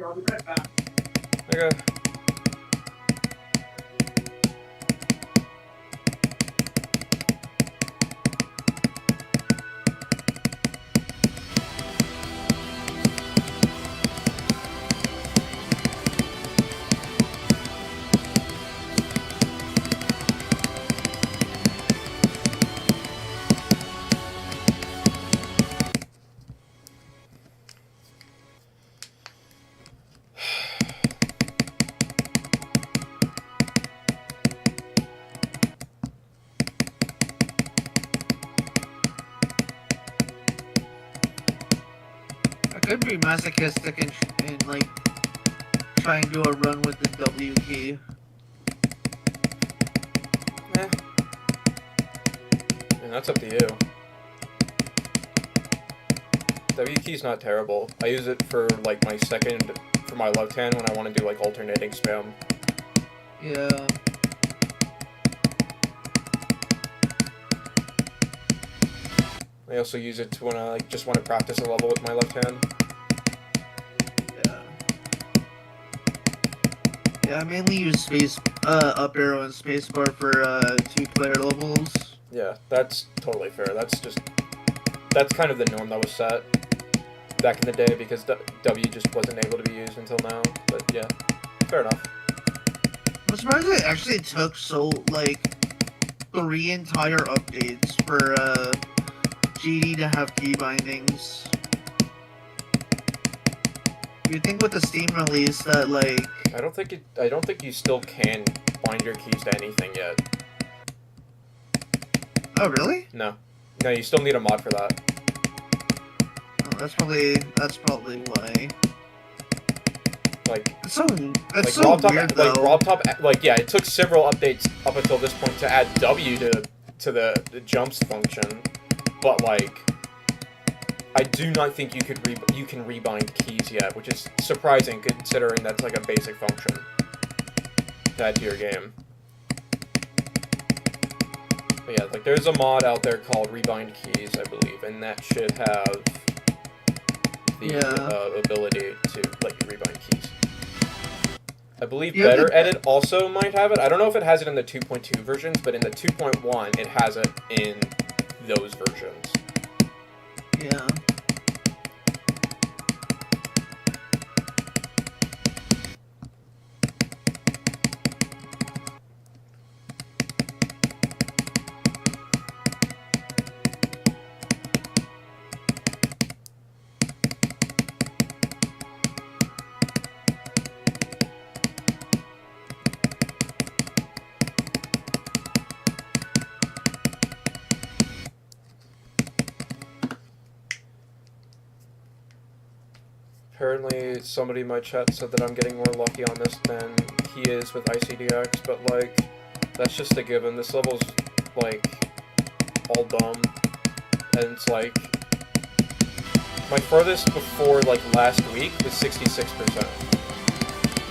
I'll be right back. Okay. I could be masochistic and like try and do a run with the W key. Eh. And that's up to you. W key's not terrible. I use it for like my second, for my left hand when I want to do like alternating spam. Yeah. I also use it to when I like just want to practice a level with my left hand. Yeah. Yeah, I mainly use up arrow and spacebar for 2-player levels. Yeah, that's totally fair. That's kind of the norm that was set back in the day because W just wasn't able to be used until now. But yeah, fair enough. I'm surprised it actually took so like 3 entire updates for GD to have key bindings. You'd think with the Steam release that like I don't think you still can bind your keys to anything yet. oh really? No, you still need a mod for that. Oh, that's probably why. Like It's so like so RobTop, weird though. like RobTop, like yeah, it took several updates up until this point to add W to the jumps function, but like I do not think you can rebind keys yet, which is surprising considering that's like a basic function to add to your game. But yeah, like there's a mod out there called Rebind Keys, I believe, and that should have the ability to let you rebind keys. I believe Better Edit also might have it. I don't know if it has it in the 2.2 versions, but in the 2.1 it has it in those versions. Yeah. Apparently, somebody in my chat said that I'm getting more lucky on this than he is with ICDX, but like, that's just a given. This level's like all dumb, and it's like my furthest before like last week was 66%.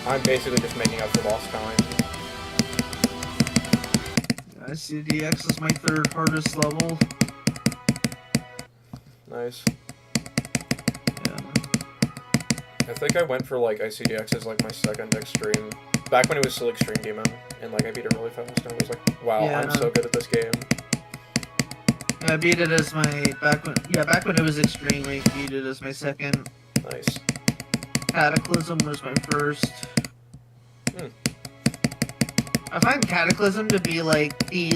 I'm basically just making up for lost time. ICDX is my 3rd hardest level. Nice. Yeah. I think I went for like ICDX as like my 2nd extreme. Back when it was still Extreme Demon, and like I beat it really fast, and I was like, wow, Yeah. I'm so good at this game. Yeah, I beat it as my back when it was Extreme, I beat it as my 2nd. Nice. Cataclysm was my 1st. I find Cataclysm to be like the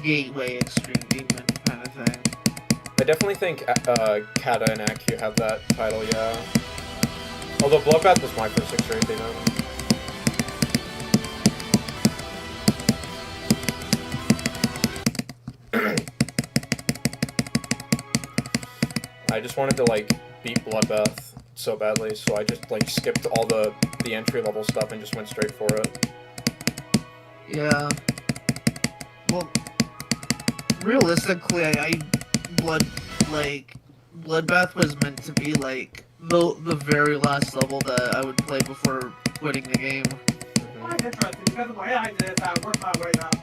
gateway extreme demon kind of thing. I definitely think Kata and AQ have that title, yeah. Although Bloodbath was my first extreme demon. I just wanted to like beat Bloodbath so badly, so I just like skipped all the entry level stuff and just went straight for it. Yeah. Well, realistically, Bloodbath was meant to be like the very last level that I would play before quitting the game. Well, that's interesting, because the way I did it, I worked my way up.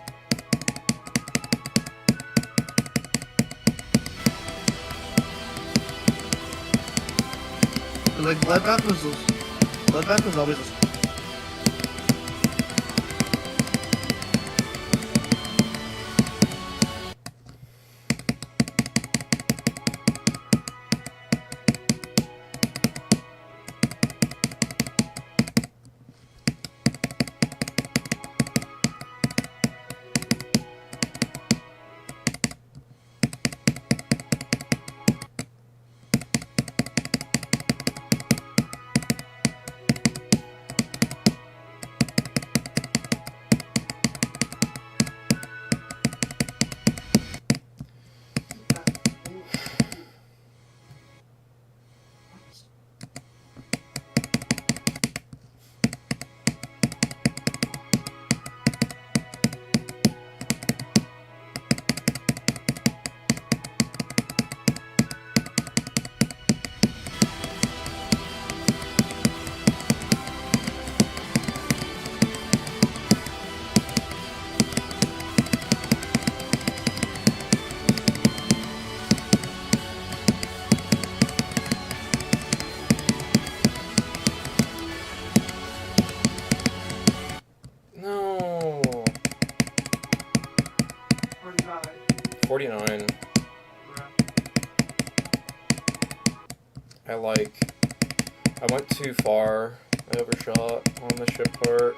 Like Bloodbath was always a No. 49. I went too far. I overshot on the ship part.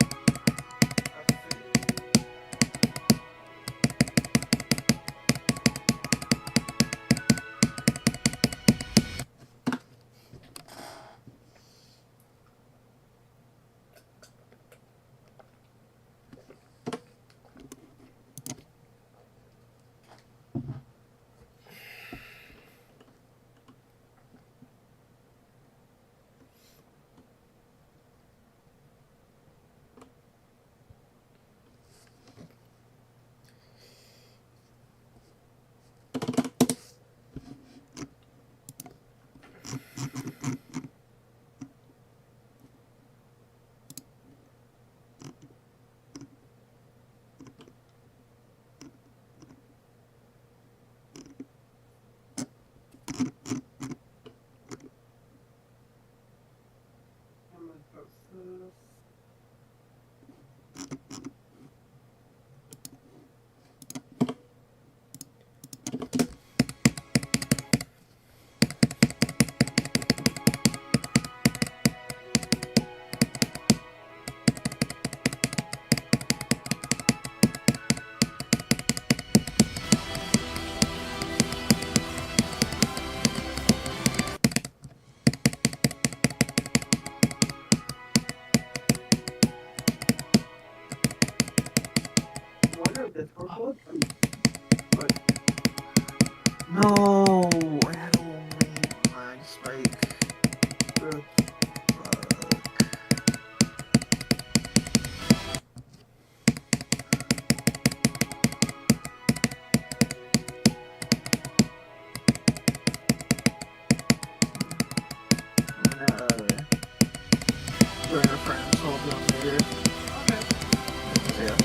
No, I had only my spike. Fuck. I'm gonna join our friends, so I'll be on later. Okay. So, yeah.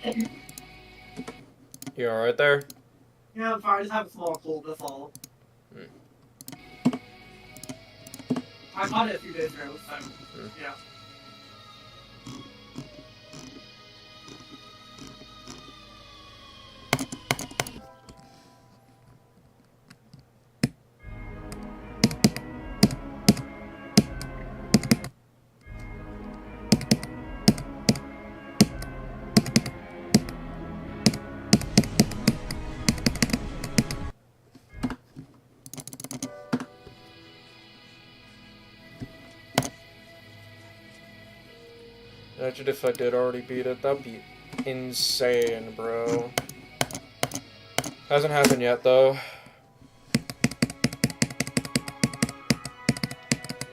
You alright there? Yeah, I'm fine. I just have a small cold, that's all. I caught it a few days ago, so yeah. Imagine if I did already beat it. That'd be insane, bro. Hasn't happened yet, though.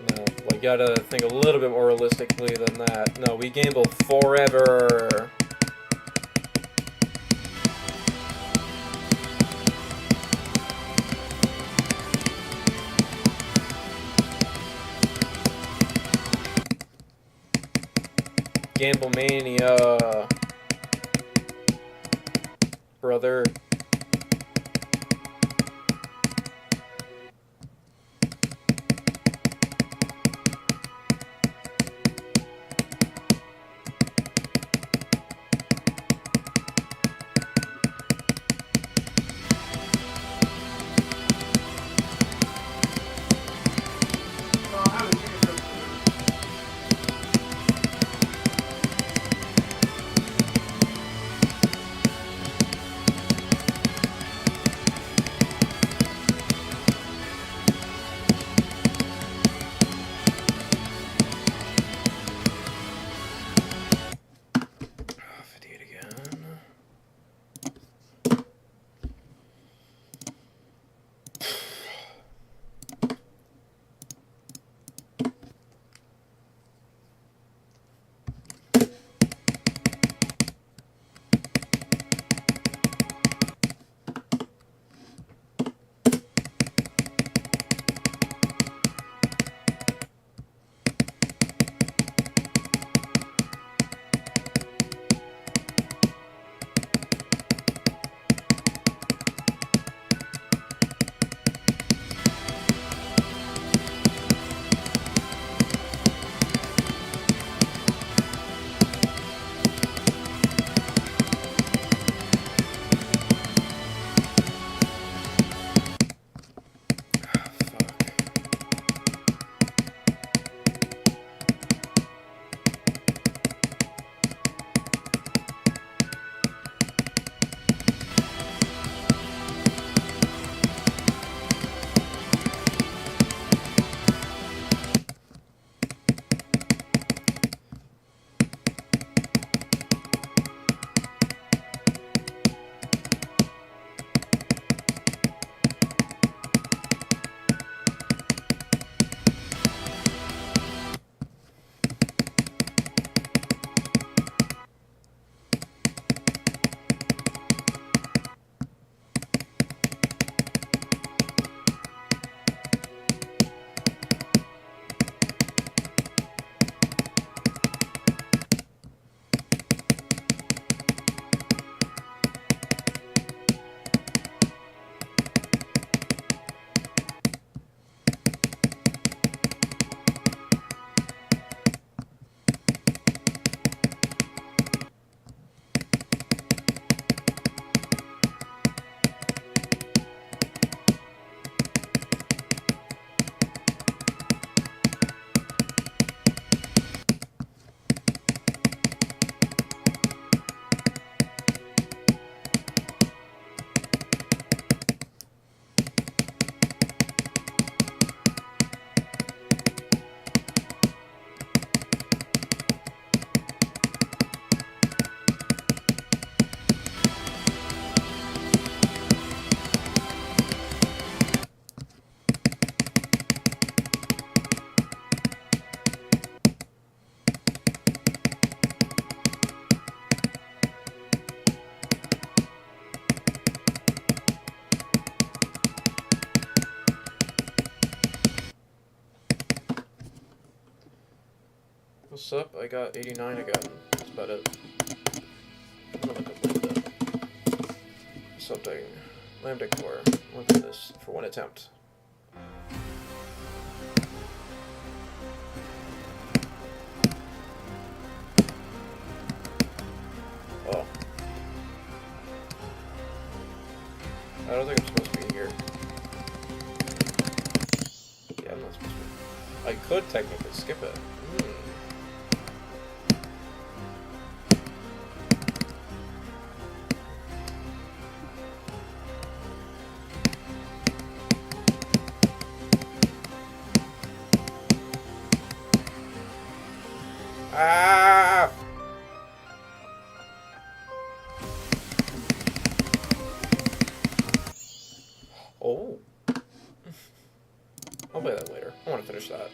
No, like, gotta think a little bit more realistically than that. No, we gamble forever. Gamble mania, brother. Well, I haven't taken it. Fatigue again. What's up? I got 89 again. That's about it. Another something. Lambda core. Look at this for one attempt. Oh. I don't think I'm supposed to be here. Yeah, I'm not supposed to be. I could technically skip it. Ah! Oh. I'll play that later. I want to finish that.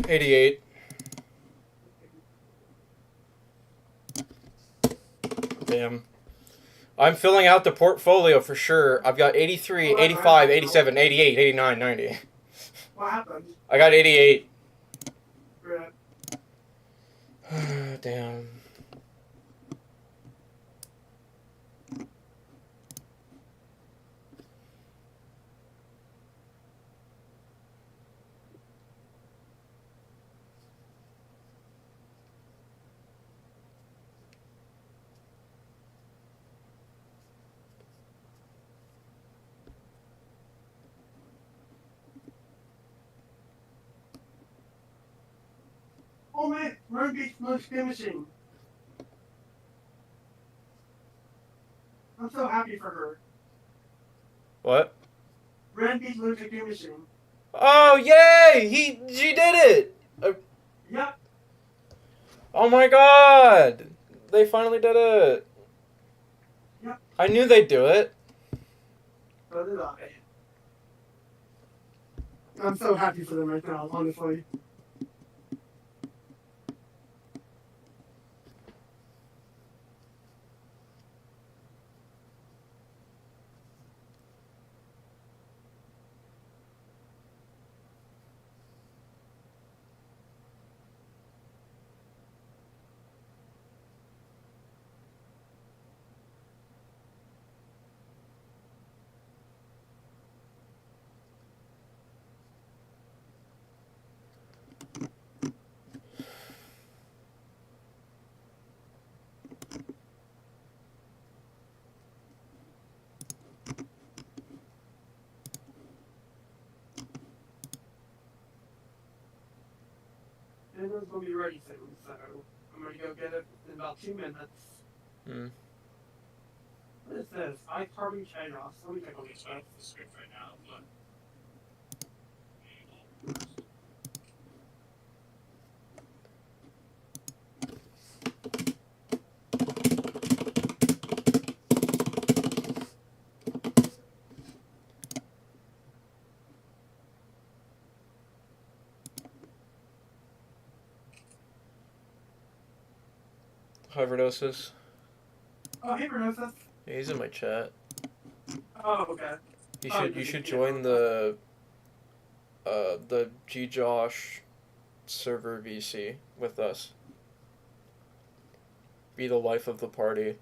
$88. Damn. I'm filling out the portfolio for sure. I've got 83, 85, 87, 88, 89, 90. What happened? I got 88. Right. Damn. Oh man, Ruby's most missing. I'm so happy for her. What? Randy's losing missing. Oh, yay! She did it! Yep. Oh my god! They finally did it! Yep. I knew they'd do it. So did I. I'm so happy for them right now, honestly. Dinner's gonna be ready soon, so I'm gonna go get it in about 2 minutes. What is this? iCarbon chaos. Let me take a look at the script right now. Look. Hi, Verdosis. Oh, hey, Rosa. Yeah, he's in my chat. Oh, okay. You should join the GJosh server VC with us. Be the life of the party.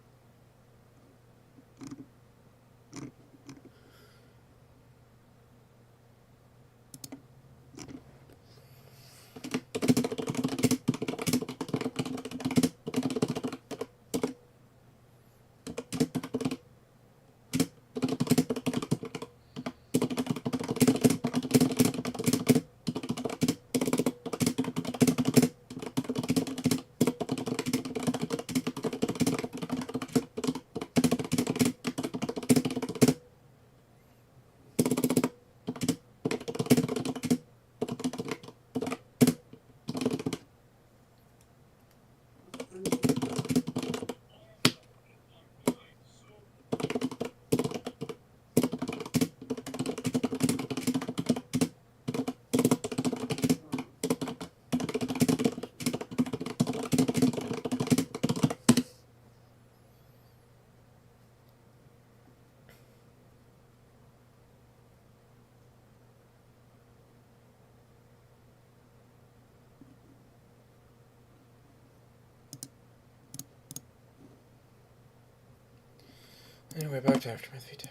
Anyway, back to Aftermath V2.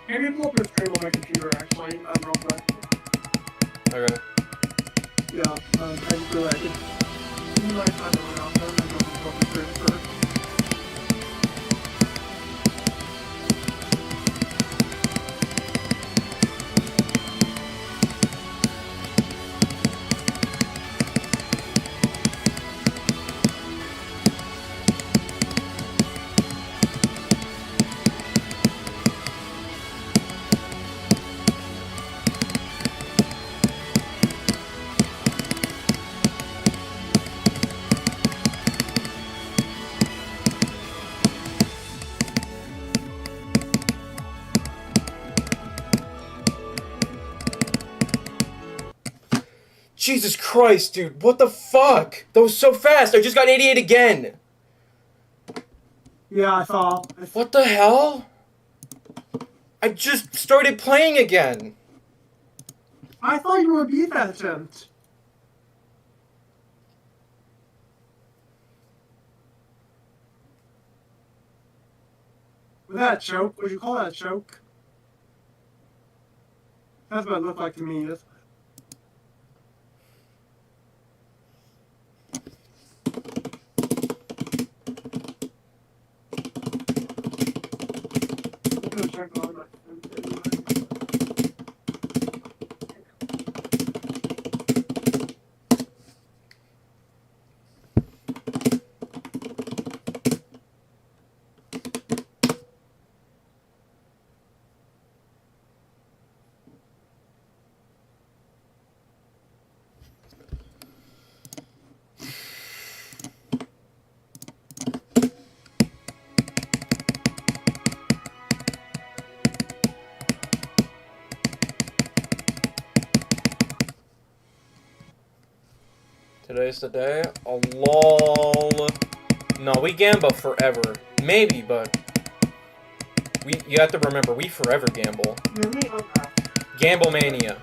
Maybe pull up a stream on my computer, actually, real quick. Okay. Yeah, I just realized I might find a way out. I'm gonna go pull up a stream first. Jesus Christ, dude, what the fuck? That was so fast, I just got 88 again! Yeah, I saw. What the hell? I just started playing again! I thought you were defensive. Was that a choke? Would you call that a choke? That's what it looked like to me. Today's the day. Oh, lol. No, we gamble forever. Maybe, but you have to remember, we forever gamble. Gamble mania.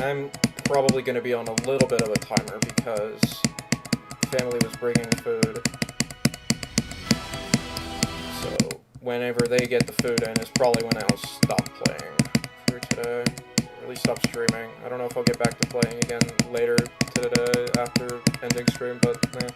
I'm probably going to be on a little bit of a timer because family was bringing food. So whenever they get the food in is probably when I'll stop playing for today. Or at least stop streaming. I don't know if I'll get back to playing again later today after ending stream, but eh.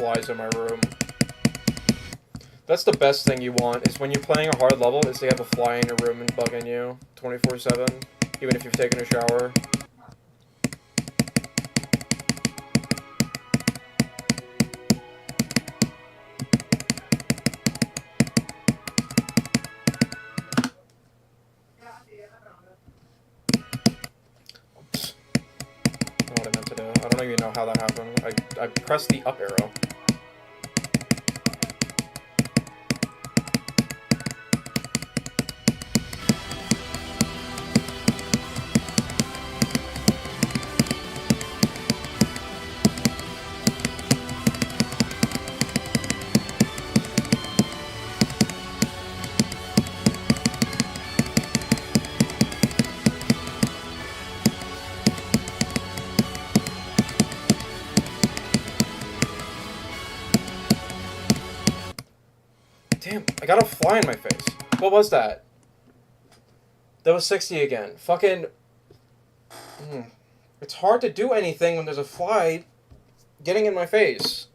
flies in my room. That's the best thing you want, is when you're playing a hard level, is to have a fly in your room and bugging you 24/7, even if you've taken a shower. Oops. Not what I meant to do. I don't even know how that happened. I pressed the up arrow. Damn, I got a fly in my face. What was that? That was 60 again. Fucking... It's hard to do anything when there's a fly getting in my face.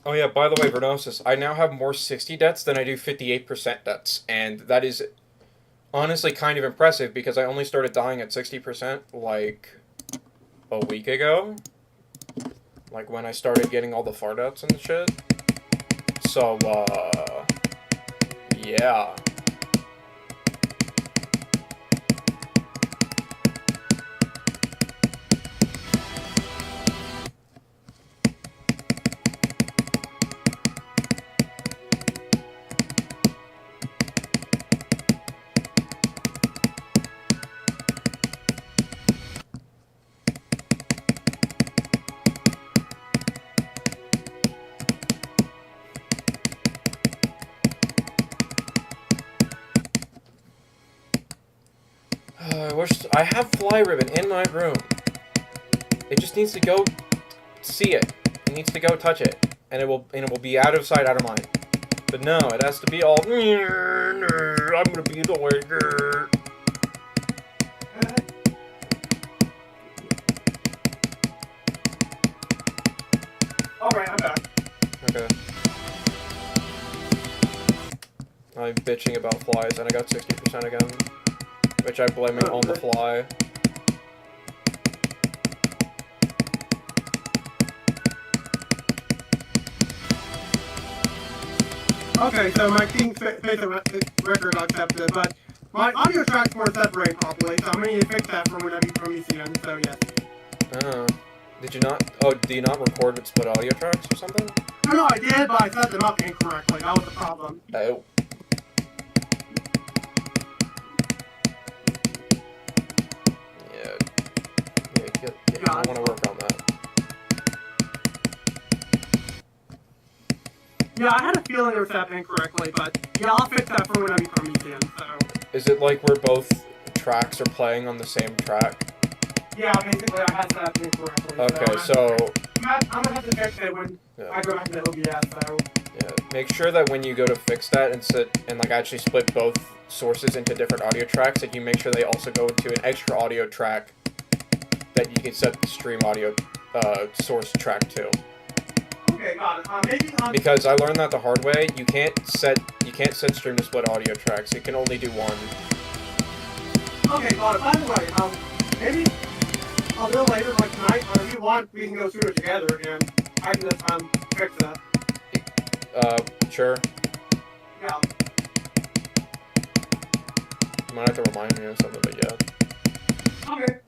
Oh yeah, by the way, Vernosis, I now have more 60 deaths than I do 58% deaths, and that is honestly kind of impressive because I only started dying at 60% like a week ago. Like when I started getting all the fart outs and shit. So, yeah. I have fly ribbon in my room. It just needs to go see it. It needs to go touch it, and it will be out of sight, out of mind. But no, it has to be all. I'm gonna be the waiter. All right, I'm back. Okay. I'm bitching about flies, and I got 60% again. Which I'm blaming on the fly. Okay, so my King face record accepted, but my audio tracks weren't separated properly, so I'm gonna need to fix that from ECN, so yes. Oh. Did you not? Oh, do you not record with split audio tracks or something? No, I did, but I set them up incorrectly. That was the problem. Oh. I want to work on that. Yeah, I had a feeling it was set up incorrectly, but yeah, I'll fix that for when I become ECN, so. Is it like where both tracks are playing on the same track? Yeah, basically I had set up incorrectly. Okay, so... I'm gonna have to fix it when I go back to OBS, so. Yeah, make sure that when you go to fix that and like actually split both sources into different audio tracks, that you make sure they also go into an extra audio track that you can set the stream audio source track to. Okay, got it. Maybe because I learned that the hard way. You can't set stream to split audio tracks. You can only do one. Okay, got it. By the way, maybe I'll do it later, like tonight, or if you want, we can go through it together again. I can just fix that. Sure. Yeah. You might have to remind me of something, but yeah. Okay.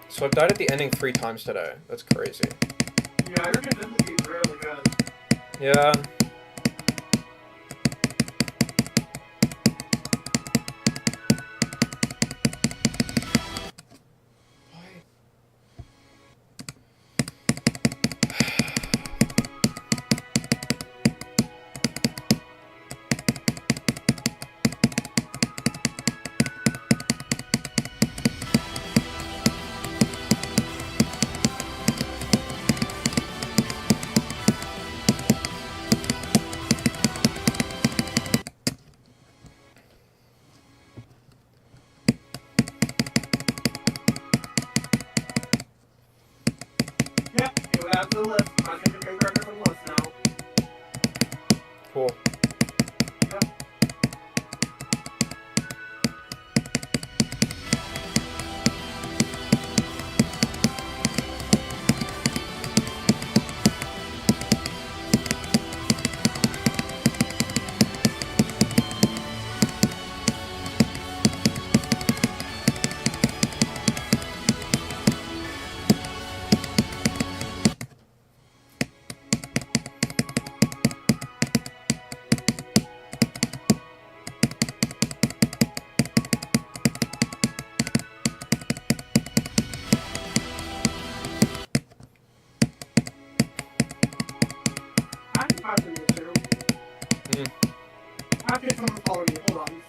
So I've died at the ending 3 times today. That's crazy. Yeah, your consistency is really good. Yeah. to the list. I'm taking the character from the list now. Cool. Yep. I can pass in this too. I get someone following me. Hold on.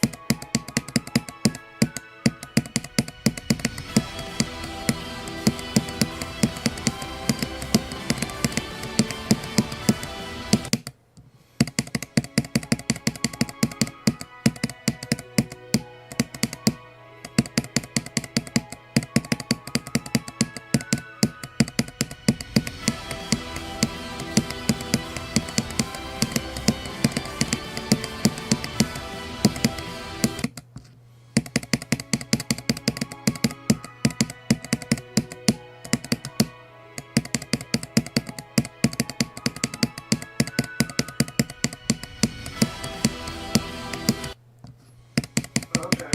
Okay,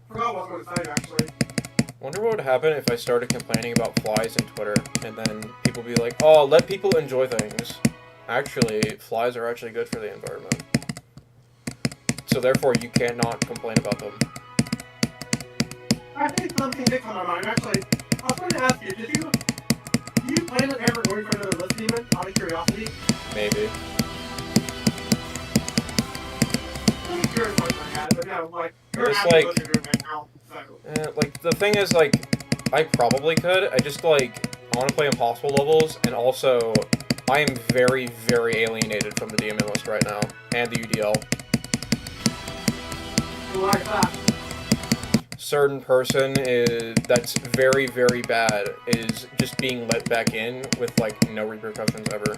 forgot what I was going to say actually. Wonder what would happen if I started complaining about flies in Twitter, and then people be like, "Oh, let people enjoy things." Actually, flies are actually good for the environment. So therefore, you cannot complain about them. I think something did come to mind. Actually, I was going to ask you, do you plan on ever going for another list demon out of curiosity? Maybe. I'm curious what I had, but no, like, you're Just happy like- with it right now, so. Like, the thing is, like, I probably could. I just, like, I want to play impossible levels, and also, I am very, very alienated from the DMN list right now, and the UDL. You like that? Certain person that's very, very bad is just being let back in with, like, no repercussions ever.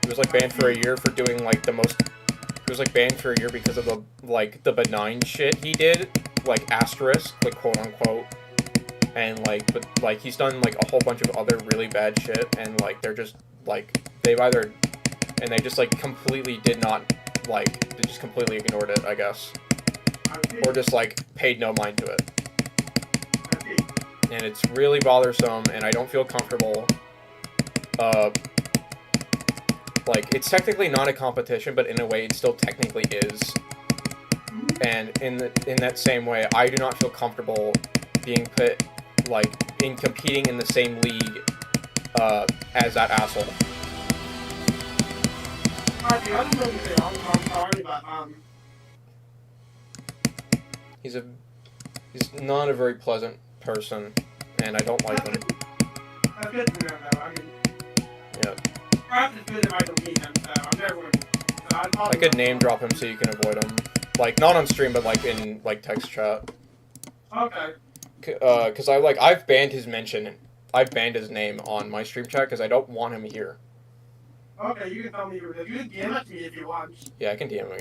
He was, like, banned for a year for doing, like, the most... He was, like, banned for a year because of the, like, the benign shit he did. Like, asterisk, like, quote-unquote. And, like, but, like, he's done, like, a whole bunch of other really bad shit, and, like, they're just, like, they've either... And they just, like, completely did not, like, they just completely ignored it, I guess. Or just, like, paid no mind to it. And it's really bothersome, and I don't feel comfortable. Like, it's technically not a competition, but in a way it still technically is. And in that same way, I do not feel comfortable being put, like, in competing in the same league, as that asshole. I didn't know you said, I'm sorry, but, He's not a very pleasant person, and I don't like him. that's good to know, though. I mean, Yeah. perhaps it's good if I don't meet him, so I'm never going to... I could name drop him so you can avoid him. Like, not on stream, but, like, in, like, text chat. Okay. Because I've banned his mention. I've banned his name on my stream chat because I don't want him here. Okay, you can tell me, you can DM it to me if you want. Yeah, I can DM him,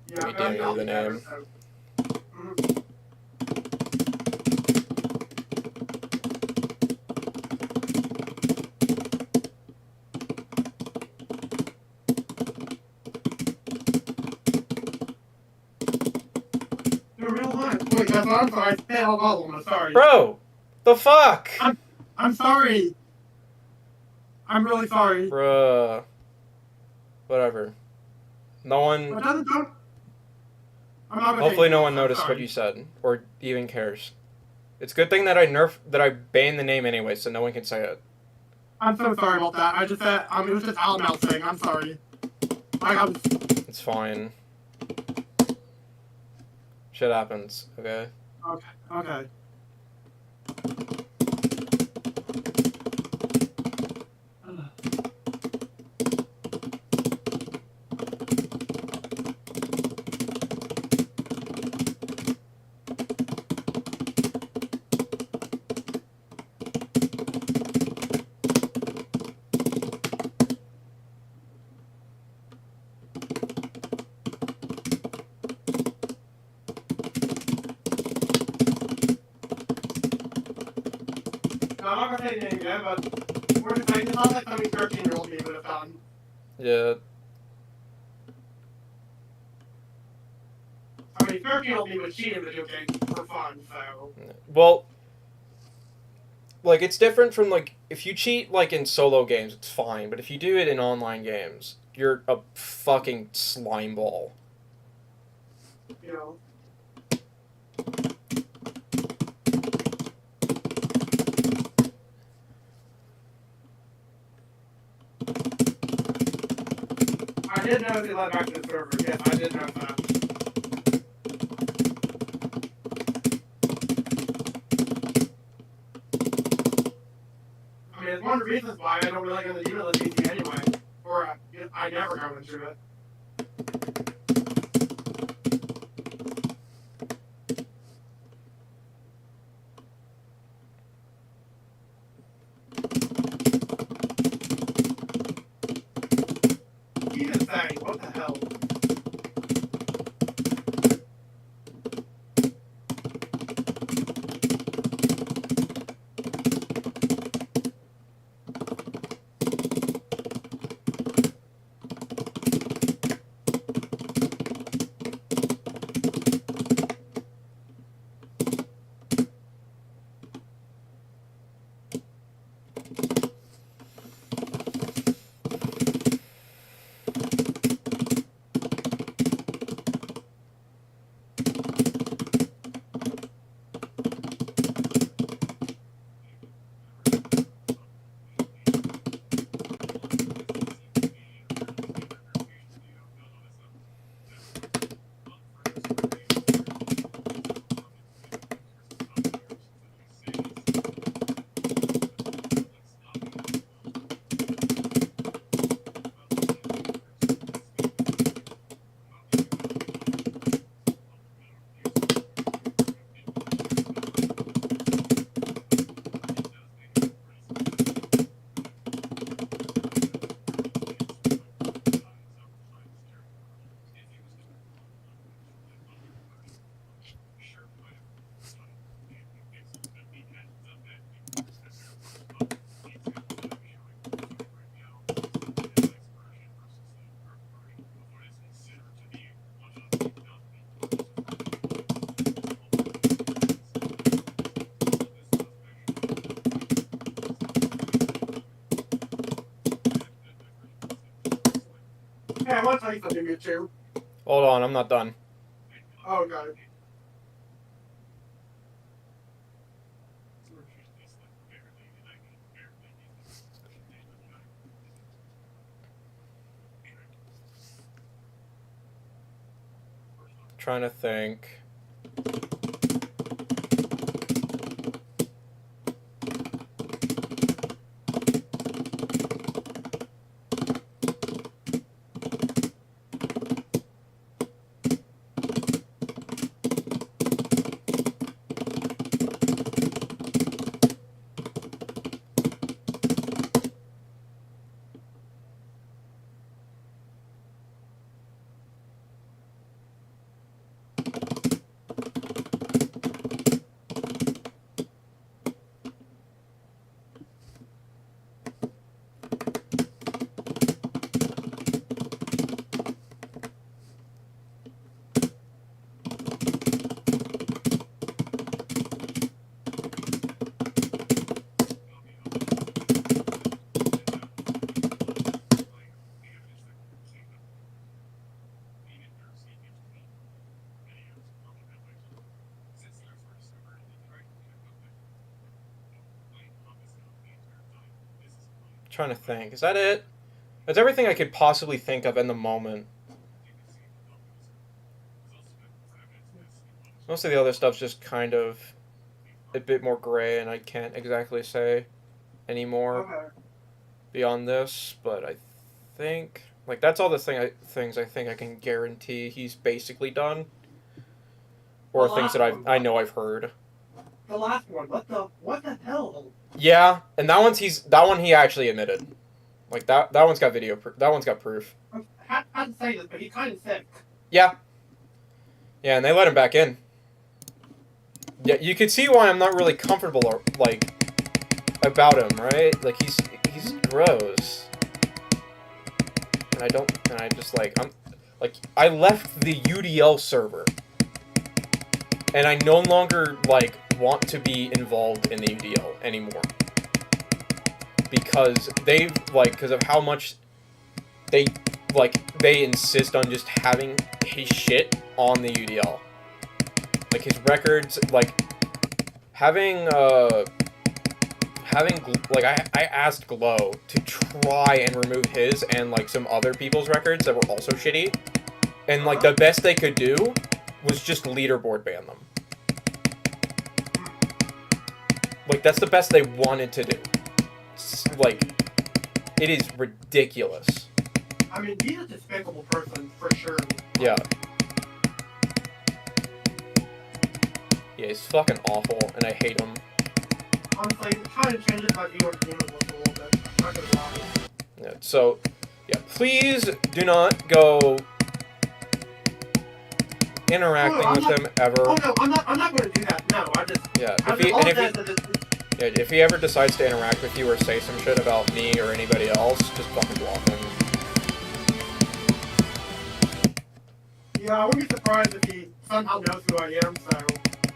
Yeah, Let me DM you I'll the do that, name. so. Mhm. You're real high. Wait, that's I'm sorry. Hey, I'm sorry. Bro! The fuck? I'm sorry. I'm really sorry. Bruh. Whatever. No one... But don't. I'm not gonna Hopefully take no it. one I'm noticed sorry. what you said, or even cares. It's a good thing that I banned the name anyway, so no one can say it. I'm so sorry about that. I just said, it was just out mouth thing. I'm sorry. Like, I was... It's fine. Shit happens, okay? Okay. I'm not gonna say anything yet, but we're just saying it's not like something 13-year-old me would have done. Yeah. I mean, 13-year-old me would cheat in video games for fun, so. Well, like, it's different from, like, if you cheat, like, in solo games, it's fine, but if you do it in online games, you're a fucking slime ball. You know. I did know they let back to the server. Yes, I did know that. I mean, it's one of the reasons why I don't really go to the unit list PC anyway. Or I never go into it. Even saying, what the hell? Hey, I want to tell you something good too. Hold on, I'm not done. Oh, God. Trying to think. Trying to think. Is that it? That's everything I could possibly think of in the moment. Most of the other stuff's just kind of a bit more gray, and I can't exactly say anymore Okay. beyond this. But I think, like, that's all the things I think I can guarantee he's basically done, or The things that last one. I know I've heard. The last one. What the hell? Yeah, and that one he actually admitted. Like that one's got video. That one's got proof. I had to say this, but he's kind of sick. Yeah. Yeah, and they let him back in. Yeah, you could see why I'm not really comfortable, or like, about him, right? Like, he's gross. And I just, like, I left the UDL server. And I no longer, like, want to be involved in the UDL anymore. Because because of how much they insist on just having his shit on the UDL. Like, his records, like, I asked Glow to try and remove his and, like, some other people's records that were also shitty. And, like, the best they could do was just leaderboard ban them. Like, that's the best they wanted to do. Like, it is ridiculous. I mean, he's a despicable person, for sure. Yeah. Yeah, he's fucking awful, and I hate him. Honestly, it kind of changes my view on gaming a little bit. I'm not gonna lie. Yeah, so, yeah, please do not go interacting with him ever. Oh no, I'm not going to do that. No, I just. Yeah, If he ever decides to interact with you or say some shit about me or anybody else, just fucking block him. Yeah, I wouldn't be surprised if he somehow knows who I am, so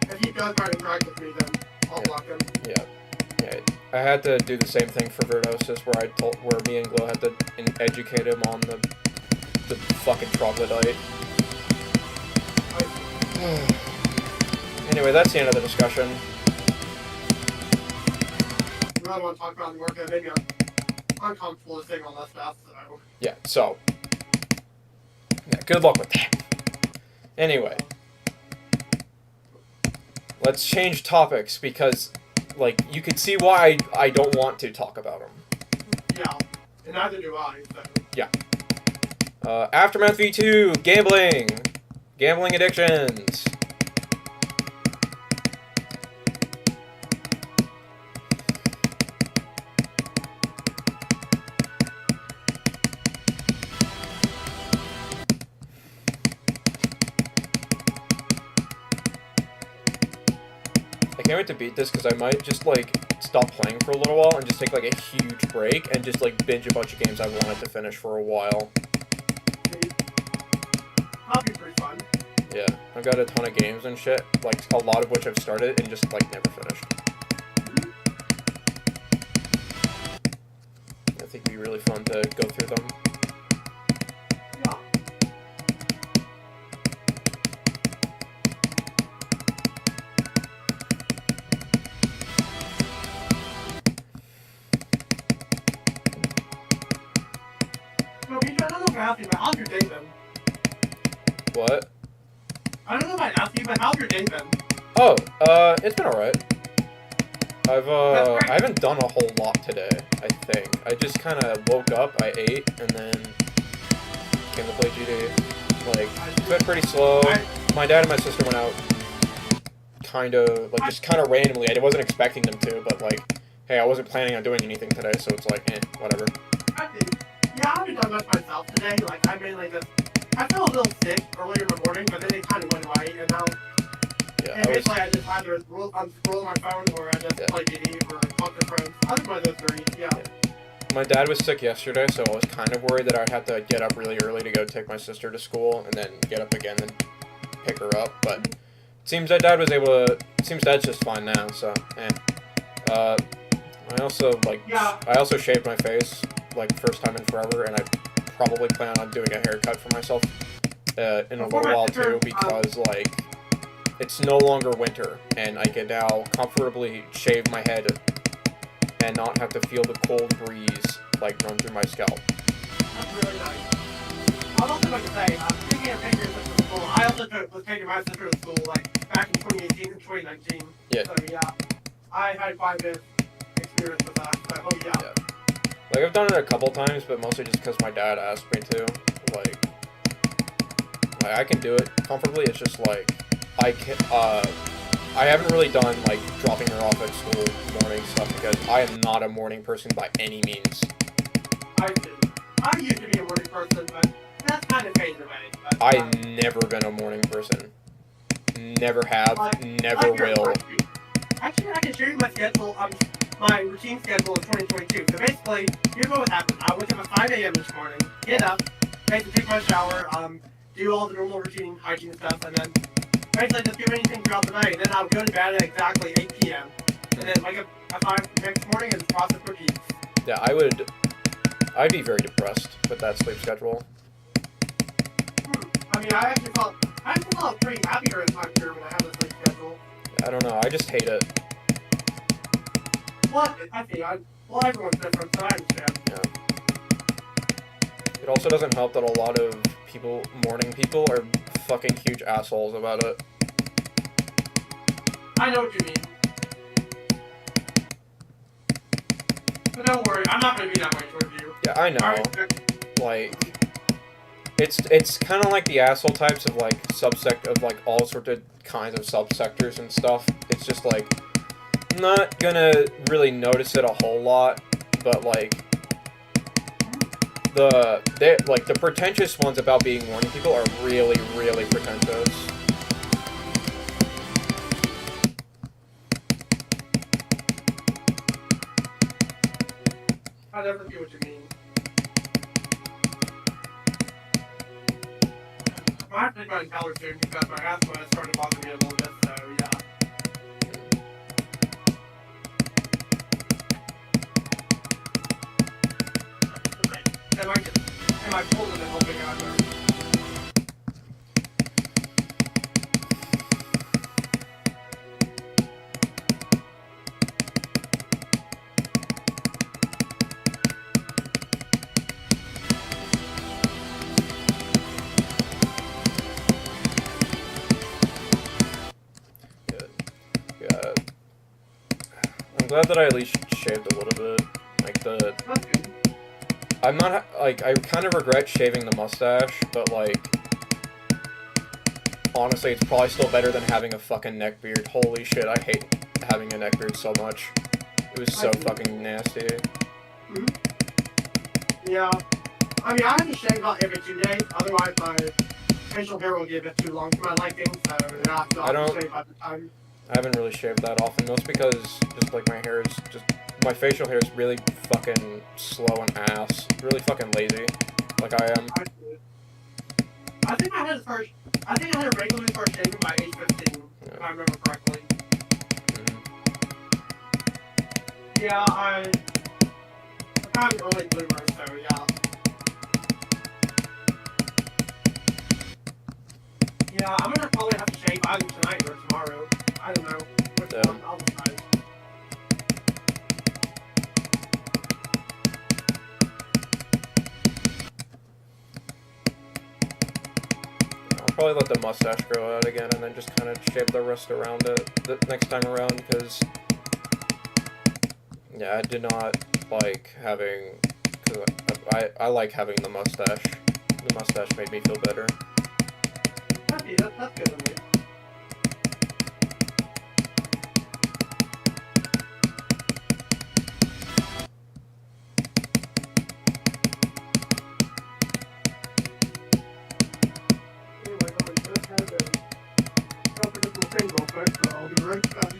if he does try to interact with me, then I'll block him. Yeah. I had to do the same thing for Verdosis, where me and Glow had to educate him on the fucking troglodyte. Anyway, that's the end of the discussion. You really want to talk about the work that maybe I'm uncomfortable saying all that stuff, so. Yeah, so. Yeah, good luck with that. Anyway. Let's change topics, because, like, you can see why I don't want to talk about them. Yeah, and neither do I, so. Yeah. Aftermath V2, gambling. Gambling addictions. I can't wait to beat this, because I might just, like, stop playing for a little while and just take, like, a huge break and just, like, binge a bunch of games I've wanted to finish for a while. That'll be pretty fun. Yeah, I've got a ton of games and shit, like, a lot of which I've started and just, like, never finished. I think it'd be really fun to go through them. Yeah. No, BJ, I don't know if I asked you, but how's your day been? What? I don't know if I asked you, but how's your day been? Oh, it's been alright. I haven't done a whole lot today, I think. I just kind of woke up, I ate, and then came to play GD. Like, it's been pretty slow. My dad and my sister went out just kind of randomly. I wasn't expecting them to, but, like, hey, I wasn't planning on doing anything today, so it's like, whatever. Yeah, I haven't done much myself today. Like, I mainly just... I felt a little sick earlier in the morning, but then it kind of went away, and now... Yeah, and basically, I just either unscroll my phone, or I just play DD, or talk to friends. Either one of those three, yeah. My dad was sick yesterday, so I was kind of worried that I'd have to get up really early to go take my sister to school, and then get up again and pick her up, but... It seems that Dad was able to... It seems Dad's just fine now, so, I also, like... Yeah. I also shaved my face, like, first time in forever, and I probably plan on doing a haircut for myself in a little while too, because like it's no longer winter and I can now comfortably shave my head and not have to feel the cold breeze like run through my scalp. That's really nice. I was also about to say, speaking of taking your sister to school, I also was taking my sister to school like back in 2018 and 2019. Yeah. So yeah, I had quite a bit of experience with that. So yeah. Like, I've done it a couple times, but mostly just because my dad asked me to. Like, I can do it comfortably, it's just, like, I haven't really done, like, dropping her off at school morning stuff, because I am not a morning person by any means. I used to be a morning person, but that's kind of faded away. I've never been a morning person. Never have, never will. Actually, I can show you my schedule. my routine schedule in 2022. So basically, here's what would happen. I wake up at 5 a.m. each morning, get up, basically take my shower, do all the normal routine hygiene stuff, and then basically just do anything throughout the night. And then I would go to bed at exactly 8 p.m. And then wake up at 5 the next morning and process cookies. Yeah, I'd be very depressed with that sleep schedule. I mean, I actually felt pretty happy during time period when I had this sleep schedule. I don't know, I just hate it. Well, well, everyone's different, so I understand. Yeah. It also doesn't help that a lot of morning people are fucking huge assholes about it. I know what you mean. But don't worry, I'm not gonna be that way towards you. Yeah, I know. Like, it's kind of like the asshole types of like all sorts of kinds of subsectors and stuff. It's just like, I'm not gonna really notice it a whole lot, but like the pretentious ones about being morning people are really, really pretentious. I definitely get what you mean. I have to take my inhaler soon because my asthma is starting to bother me a little bit, so yeah. Am I pulling and helping out there? Yeah. I'm glad that I at least shaved a little bit. Like That's good. I'm not, like, I kind of regret shaving the mustache, but, like, honestly, it's probably still better than having a fucking neck beard. Holy shit, I hate having a neck beard so much. It was so fucking nasty. Mm-hmm. Yeah. I mean, I have to shave about every 2 days, otherwise my facial hair will get a bit too long for my liking, so yeah, I have to shave at the time. I haven't really shaved that often, mostly because just, like, my hair is just... My facial hair is really fucking slow and ass. Really fucking lazy. Like I am. I think I had a regular first shaving by age 15, if I remember correctly. Mm-hmm. Yeah, I'm kind of an early bloomer, so yeah. Yeah, I'm gonna probably have to shave either tonight or tomorrow. I don't know. Which one, I'll decide. Probably let the mustache grow out again and then just kind of shave the rest around it the next time around, because yeah, I did not like having, because I like having the mustache. The mustache made me feel better. That's good of me. I'll be right back.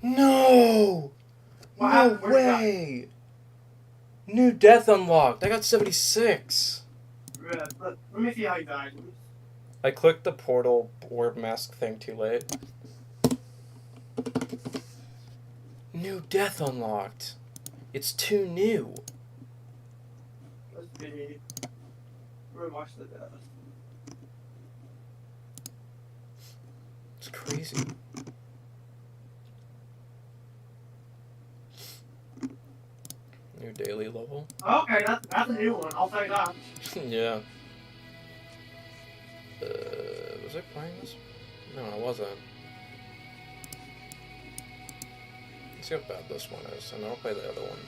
No! Wow, No where'd you way! New death unlocked. I got 76. Let me see how you died. I clicked the portal orb mask thing too late. New death unlocked. It's too new. Let's see. We're gonna watch the death. It's crazy. New daily level. Okay, that's a new one. I'll say that. Yeah. Was I playing this? No, I wasn't. Let's see how bad this one is, and I'll play the other one.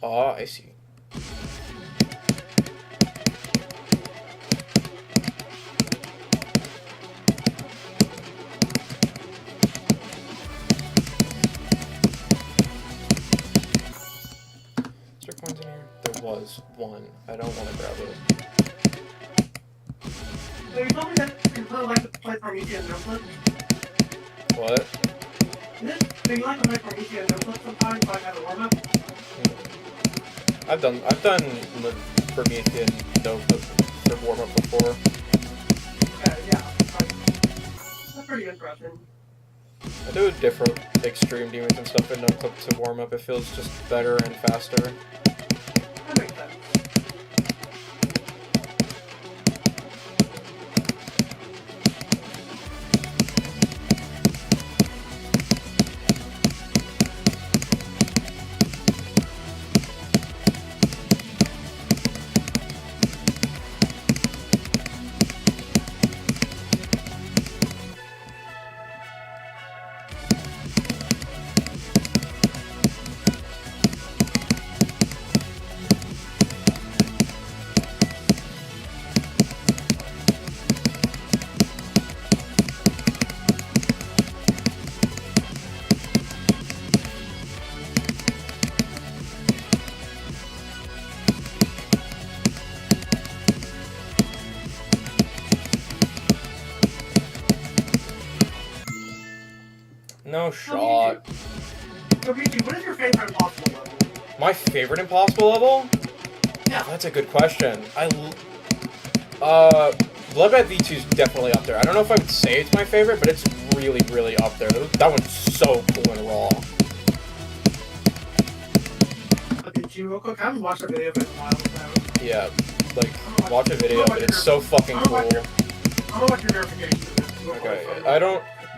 Oh, I see. Is there coins in here? There was one. I don't want to grab it. So you told me that you really like to play Prometheus and Notebook? What? Do you like to play Prometheus and Notebook sometimes, like as a warm-up? I've done the Promethean notebook for warm up before. Yeah. That's pretty interesting. I do different extreme demons and stuff in notebook to warm up. It feels just better and faster. That makes sense. No shot. So, Ricky, what is your favorite impossible level? My favorite impossible level? Yeah. That's a good question. Bloodbath V2 is definitely up there. I don't know if I would say it's my favorite, but it's really, really up there. That one's so cool and raw. I'll get you real quick. I haven't watched a video of it in a while, so... Yeah, like, watch a video of it. It's so fucking cool. I'm gonna watch your verification of it.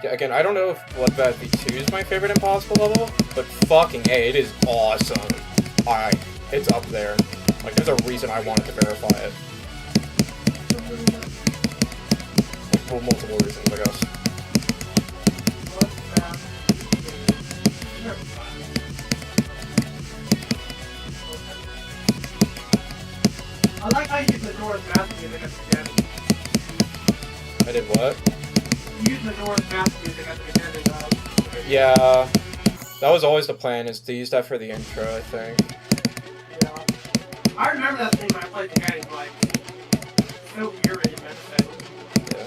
Okay, I don't know if Bloodbath V2 is my favorite impossible level, but fucking A, it is awesome. It's up there. Like, there's a reason I wanted to verify it. Well, multiple reasons, I guess. I like how you use the North math music at the beginning. I did what? You use the North math music at the beginning. Yeah, that was always the plan, is to use that for the intro, I think. Yeah. I remember that thing when I played the game, like, so eerie and menacing. Yeah.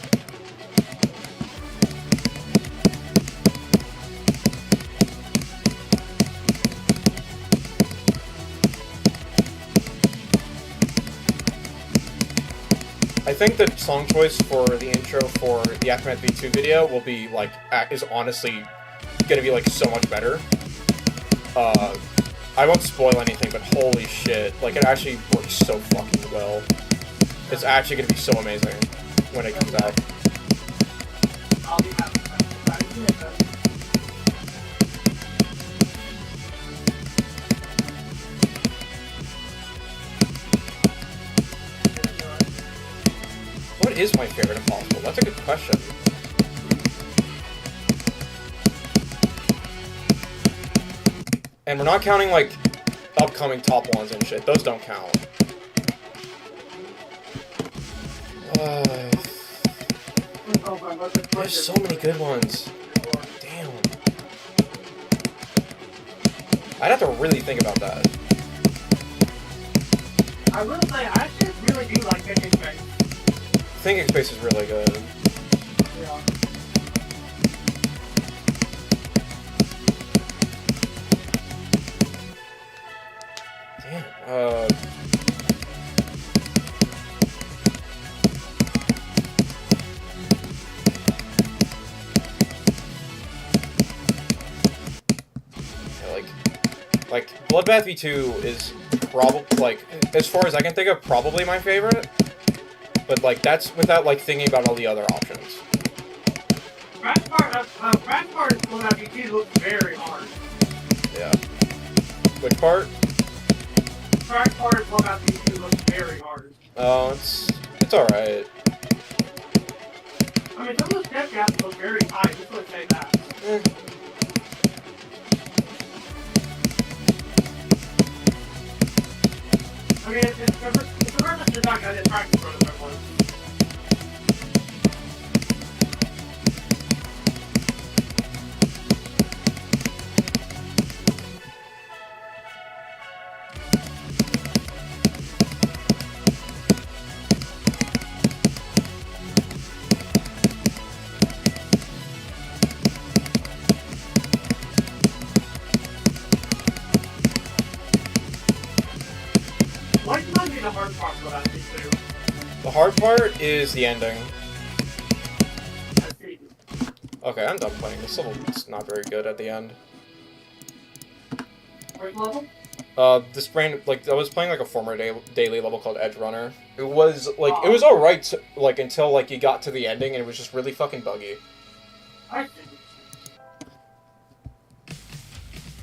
I think the song choice for the intro for the Aftermath V2 video will be, like, is honestly gonna be, like, so much better. I won't spoil anything, but holy shit, like, it actually works so fucking well. It's actually gonna be so amazing when it comes out. I'll be happy with that. What is my favorite impossible? That's a good question. And we're not counting, like, upcoming top ones and shit. Those don't count. There's so many good ones. Damn. I'd have to really think about that. I will say, I actually really do like Thinking Space. Thinking Space is really good. Yeah. Like, Bloodbath V2 is probably, like, as far as I can think of, probably my favorite. But, like, that's without, like, thinking about all the other options. Crash part in Bloodbath V2 looks very hard. Yeah. Which part? Crash part in Bloodbath V2 looks very hard. Oh, it's alright. I mean, some of those step gaps look very high, just want to say that. I mean, it's the first you're not going to practice for the one. What might be the hard part about these two? The hard part is the ending. I see. Okay, I'm done playing. This level's not very good at the end. Which level? This brand, like, I was playing, like, a former daily level called Edge Runner. It was, like, it was alright, like, until, like, you got to the ending, and it was just really fucking buggy. I see.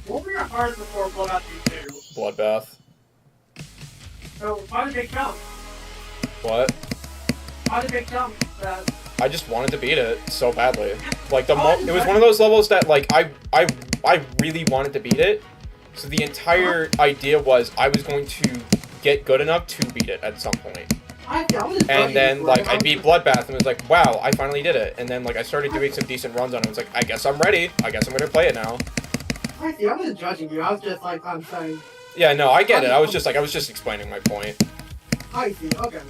What were your cards before Bloodbath V2? Bloodbath. So, why did they jump? What? Why did they jump? I just wanted to beat it so badly. Like, it was one of those levels that, like, I really wanted to beat it. So the entire idea was I was going to get good enough to beat it at some point. And then, like, I beat Bloodbath and was like, wow, I finally did it. And then, like, I started doing some decent runs on it. I was like, I guess I'm ready. I guess I'm going to play it now. I see, I wasn't judging you. I was just, like, I'm saying... Yeah, no, I get it. I was just explaining my point. I see, okay.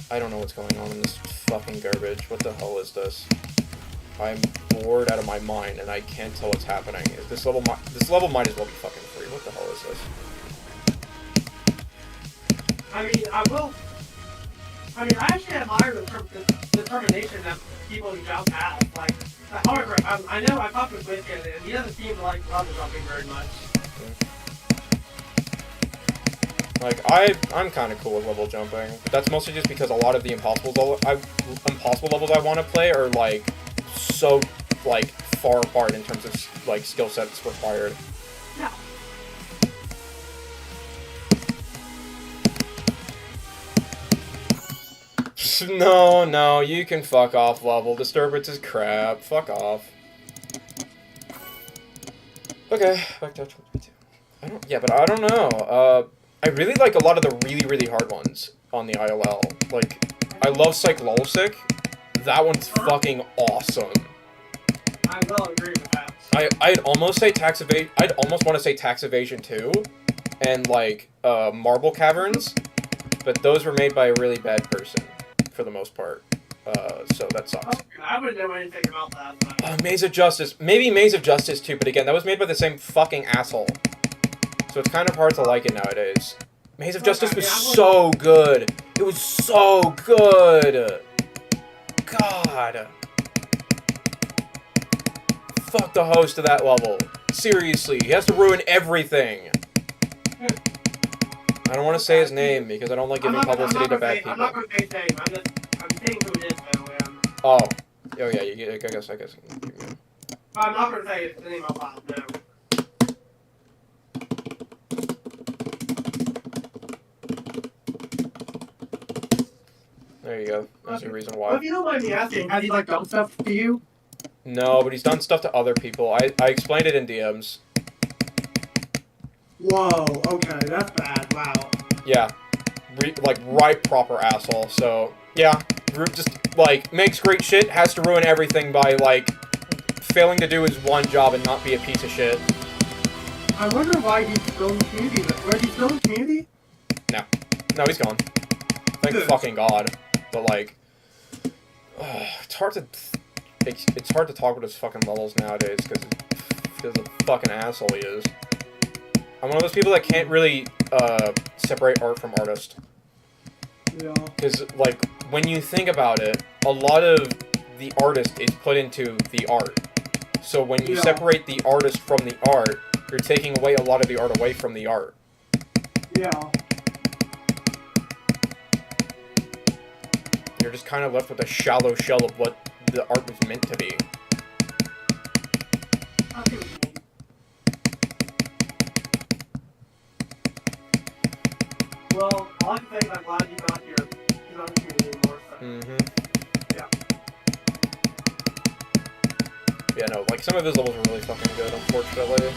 I don't know what's going on in this fucking garbage. What the hell is this? I'm bored out of my mind, and I can't tell what's happening. This level might as well be fucking free. What the hell is this? I mean, I actually admire the determination that people who jump have. Like, however, I know I talked with Winston, and he doesn't seem to like level jumping very much. Like, I'm kind of cool with level jumping, but that's mostly just because a lot of the impossible levels I want to play are, like, so, like, far apart in terms of, like, skill sets required. Yeah. No, you can fuck off, level. Disturbance is crap. Fuck off. Okay, back to H132. I don't know. I really like a lot of the really hard ones on the ILL. Like, I love Psych Lulsick. That one's fucking awesome. I will agree with that. I'd almost say I'd almost want to say Tax Evasion 2 and, like, Marble Caverns, but those were made by a really bad person for the most part. So that sucks. I wouldn't know anything about that. But... Maze of Justice. Maybe Maze of Justice too, but again, that was made by the same fucking asshole. So it's kind of hard to like it nowadays. Maze of Justice was so good. It was so good. God. Fuck the host of that level. Seriously, he has to ruin everything. I don't want to say his name because I don't like giving publicity to bad people. I'm not going to say his name. I'm saying who it is, though. Oh yeah, I guess. I'm not going to say his name out loud, no. There you go. That's the reason why. Well, if you don't mind me asking, has he, like, done stuff to you? No, but he's done stuff to other people. I explained it in DMs. Whoa, okay, that's bad, wow. Yeah. Like, right proper asshole. So, yeah. Just, like, makes great shit, has to ruin everything by, like, failing to do his one job and not be a piece of shit. I wonder why he's still in the community. Where he still in the community? No, he's gone. Thank fucking God. But, like, it's hard to talk about his fucking levels nowadays because of the fucking asshole he is. I'm one of those people that can't really separate art from artist. Yeah. Because, like, when you think about it, a lot of the artist is put into the art. So when you separate the artist from the art, you're taking away a lot of the art away from the art. Yeah. You're just kind of left with a shallow shell of what the art was meant to be. I see what you mean. Well, all I can say is I'm glad he's not here. He's not in the community anymore, so. Mm-hmm. Yeah. Yeah, no, like, some of his levels are really fucking good, unfortunately.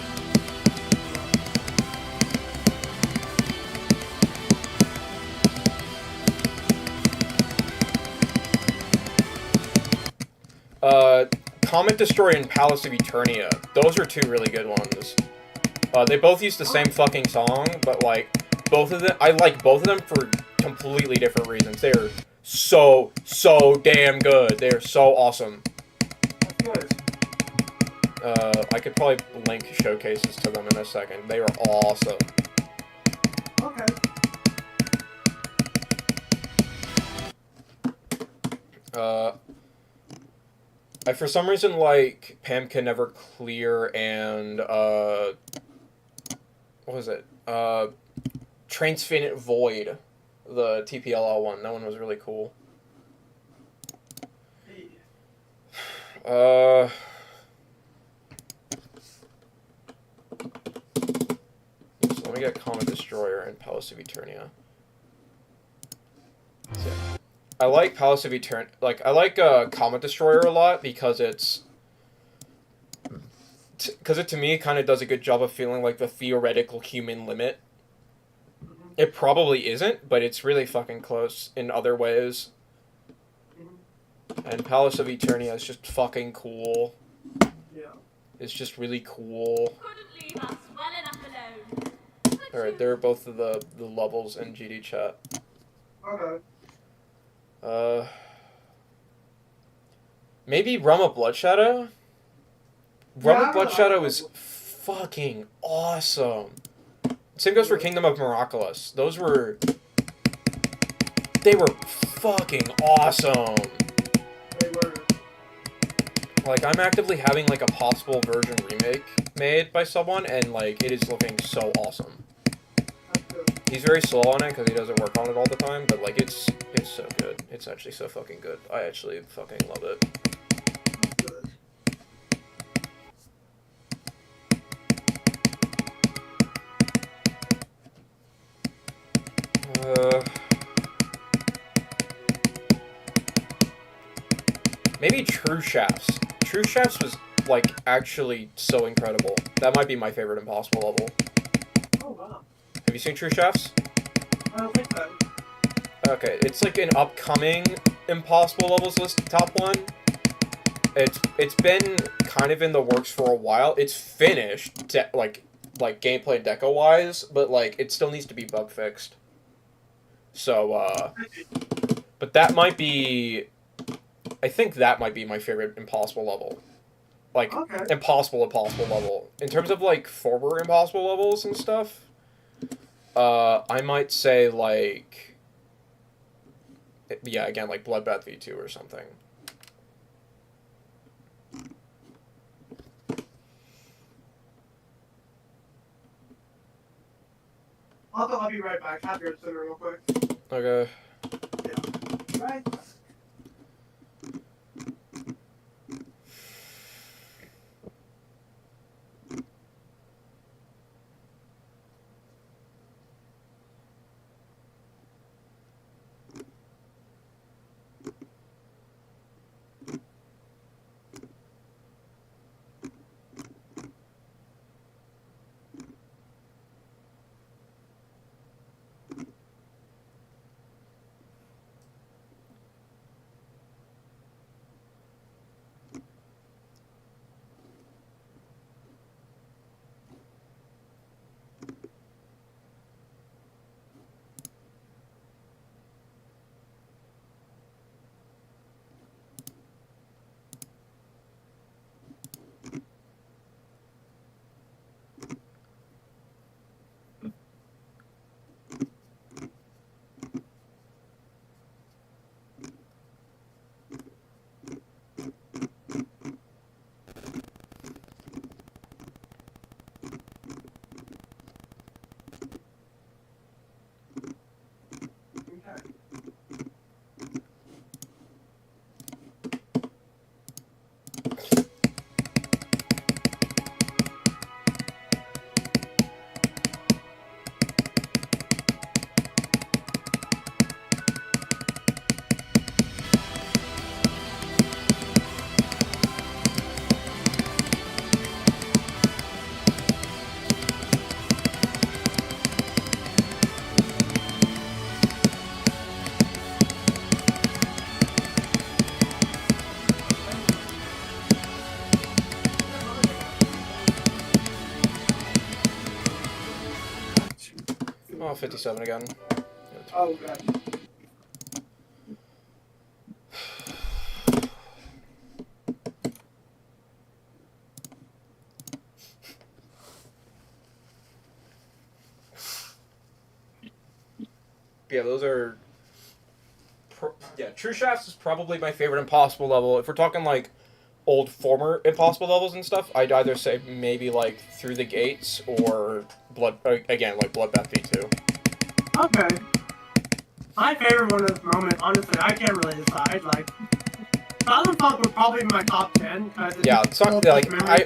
Comet Destroyer and Palace of Eternia. Those are two really good ones. They both use the same fucking song, but, like, both of them... I like both of them for completely different reasons. They're so damn good. They're so awesome. That's good. I could probably link showcases to them in a second. They are awesome. Okay. I for some reason like Pam Can Never Clear and what was it? Transfinite Void, the TPLL one. That one was really cool. So let me get Comet Destroyer and Palace of Eternia. So, I like Palace of Eternia. Like, I like Comet Destroyer a lot because it to me kind of does a good job of feeling like the theoretical human limit. It probably isn't, but it's really fucking close in other ways. And Palace of Eternia is just fucking cool. Yeah. It's just really cool. Couldn't leave us well enough alone. Alright, there are both of the levels in GD chat. Okay. Maybe Realm of Bloodshadow? Realm of Bloodshadow is like fucking awesome. Same goes for Kingdom of Miraculous. They were fucking awesome. They were. Like, I'm actively having, like, a possible version remake made by someone, and, like, it is looking so awesome. That's good. He's very slow on it, because he doesn't work on it all the time, but, like, it's so good. It's actually so fucking good. I actually fucking love it. That's good. Maybe True Shafts. True Shafts was, like, actually so incredible. That might be my favorite Impossible level. Oh, wow. Have you seen True Shafts? I don't think so. Okay, it's like an upcoming Impossible levels list top one. It's been kind of in the works for a while. It's finished, like gameplay deco wise, but like it still needs to be bug fixed. So, but that might be. I think that might be my favorite Impossible level. Like, Okay. impossible level. In terms of, like, former Impossible levels and stuff, I might say, like... Yeah, again, like Bloodbath V2 or something. I'll be right back. Have your dinner real quick. Okay. Yeah. Right. Oh, 57 again. Oh, good. Yeah, those are... yeah, True Shafts is probably my favorite Impossible level. If we're talking, like, old former Impossible levels and stuff, I'd either say maybe, like, Through the Gates or again, like, Bloodbath V2. Okay. My favorite one at the moment, honestly, I can't really decide. Like, Silent Funk would probably be my top 10. Yeah,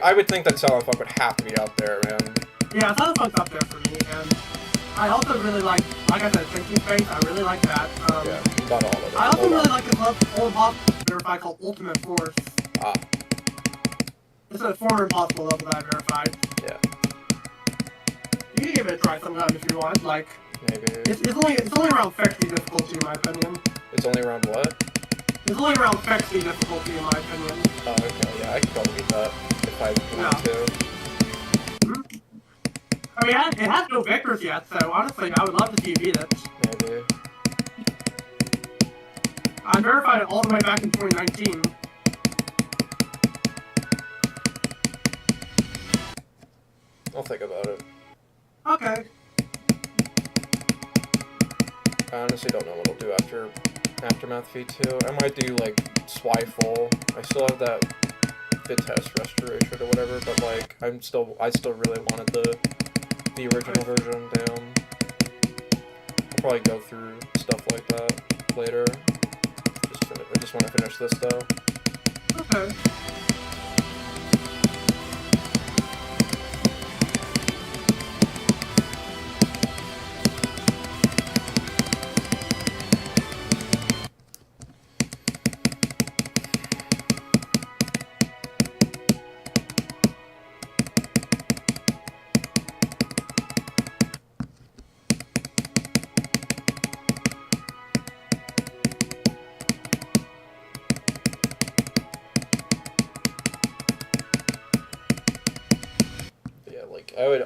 I would think that Silent Funk would have to be up there, man. Yeah, Silent Funk's up there for me, and I also really like I said, Thinking Space, I really like that. Yeah, not all of it. I also really like this old Impossible verified called Ultimate Force. Ah. It's a former Impossible level that I verified. Yeah. You can give it a try sometime if you want, like... Maybe. It's only around Fexy difficulty, in my opinion. It's only around what? It's only around Fexy difficulty, in my opinion. Oh, okay, yeah, I could probably get that if I wanted to. I mean, it has no victors yet, so honestly, I would love to see you beat it. Maybe. I verified it all the way back in 2019. I'll think about it. Okay. I honestly don't know what I'll do after Aftermath V2. I might do, like, Swifle. I still have that Vitesse restoration or whatever, but, like, I still really wanted the original version down. I'll probably go through stuff like that later. I just want to finish this, though. Okay.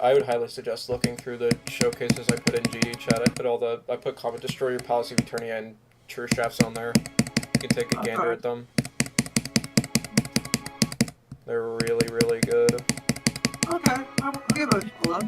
I would highly suggest looking through the showcases I put in GD chat. I put Comet Destroyer, Policy of Eternia, and True Shafts on there. You can take a gander at them. They're really, really good. Okay, I'll give it a look.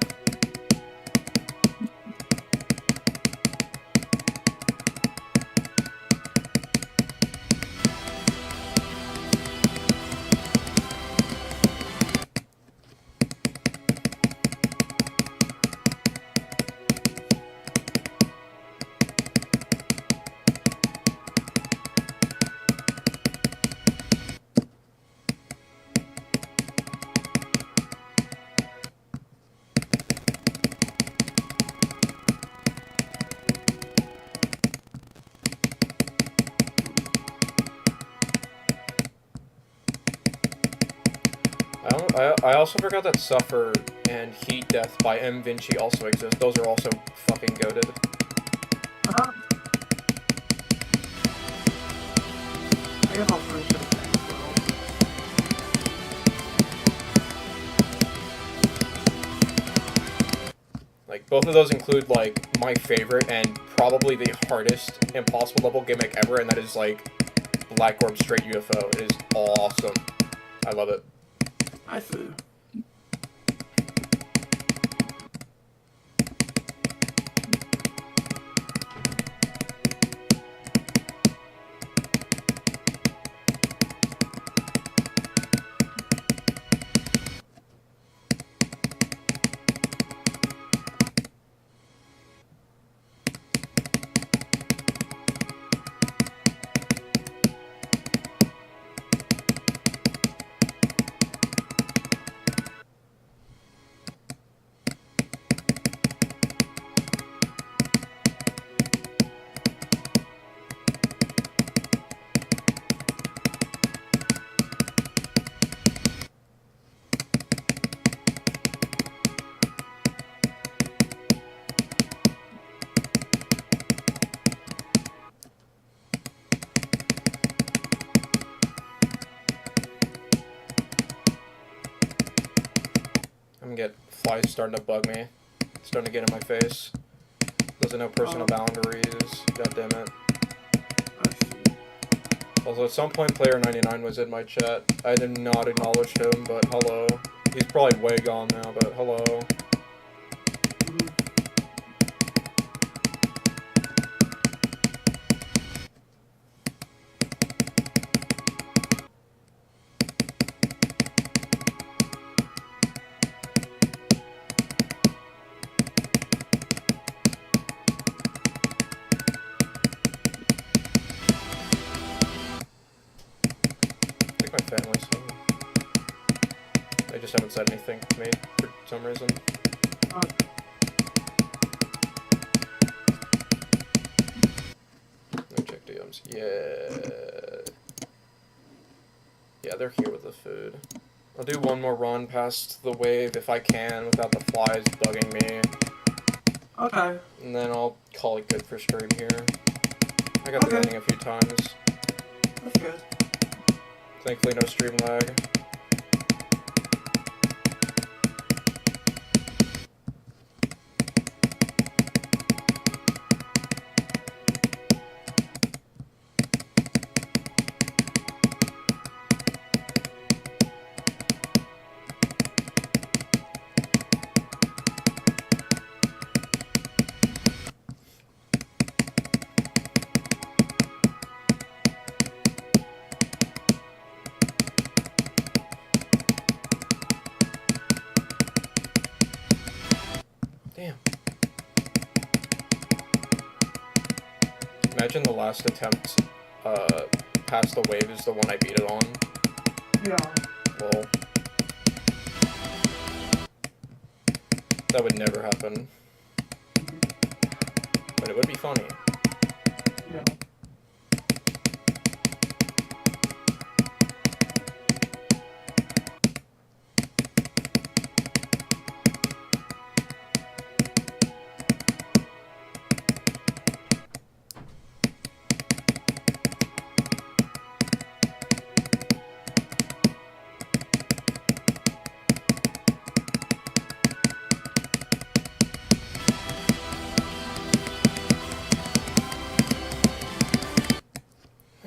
I also forgot that Suffer and Heat Death by M. Vinci also exist. Those are also fucking goated. Uh-huh. I guess I'll finish it. Like, both of those include, like, my favorite and probably the hardest Impossible level gimmick ever, and that is, like, Black Orb Straight UFO. It is awesome. I love it. I see. Flies starting to bug me. Starting to get in my face. Doesn't know personal boundaries. God damn it. I see. Also, at some point, Player 99 was in my chat. I did not acknowledge him, but hello. He's probably way gone now, but hello. Mhm. I think my family's home. They just haven't said anything to me for some reason. Let me check DMs. Yeah. Yeah, they're here with the food. I'll do one more run past the wave if I can without the flies bugging me. Okay. And then I'll call it good for stream here. I got the ending a few times. That's good. Thankfully no stream lag. Damn. Imagine the last attempt past the wave is the one I beat it on. Yeah. Well, that would never happen. But it would be funny. Yeah.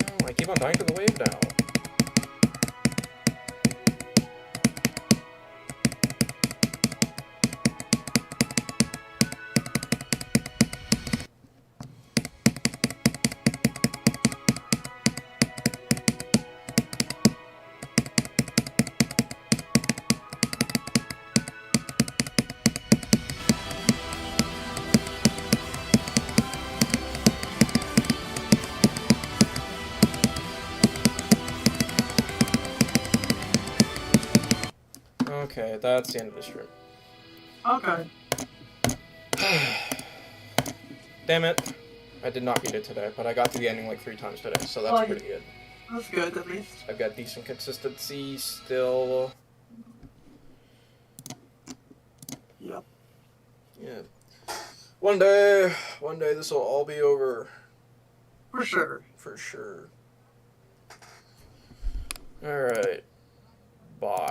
Oh, I keep on dying to the wave now. Okay, that's the end of the stream. Okay. Damn it. I did not beat it today, but I got to the ending like 3 times today, so that's Well, pretty good. That's good, at least. I've got decent consistency still. Yep. Yeah. One day this will all be over. For sure. For sure. Alright. Bye.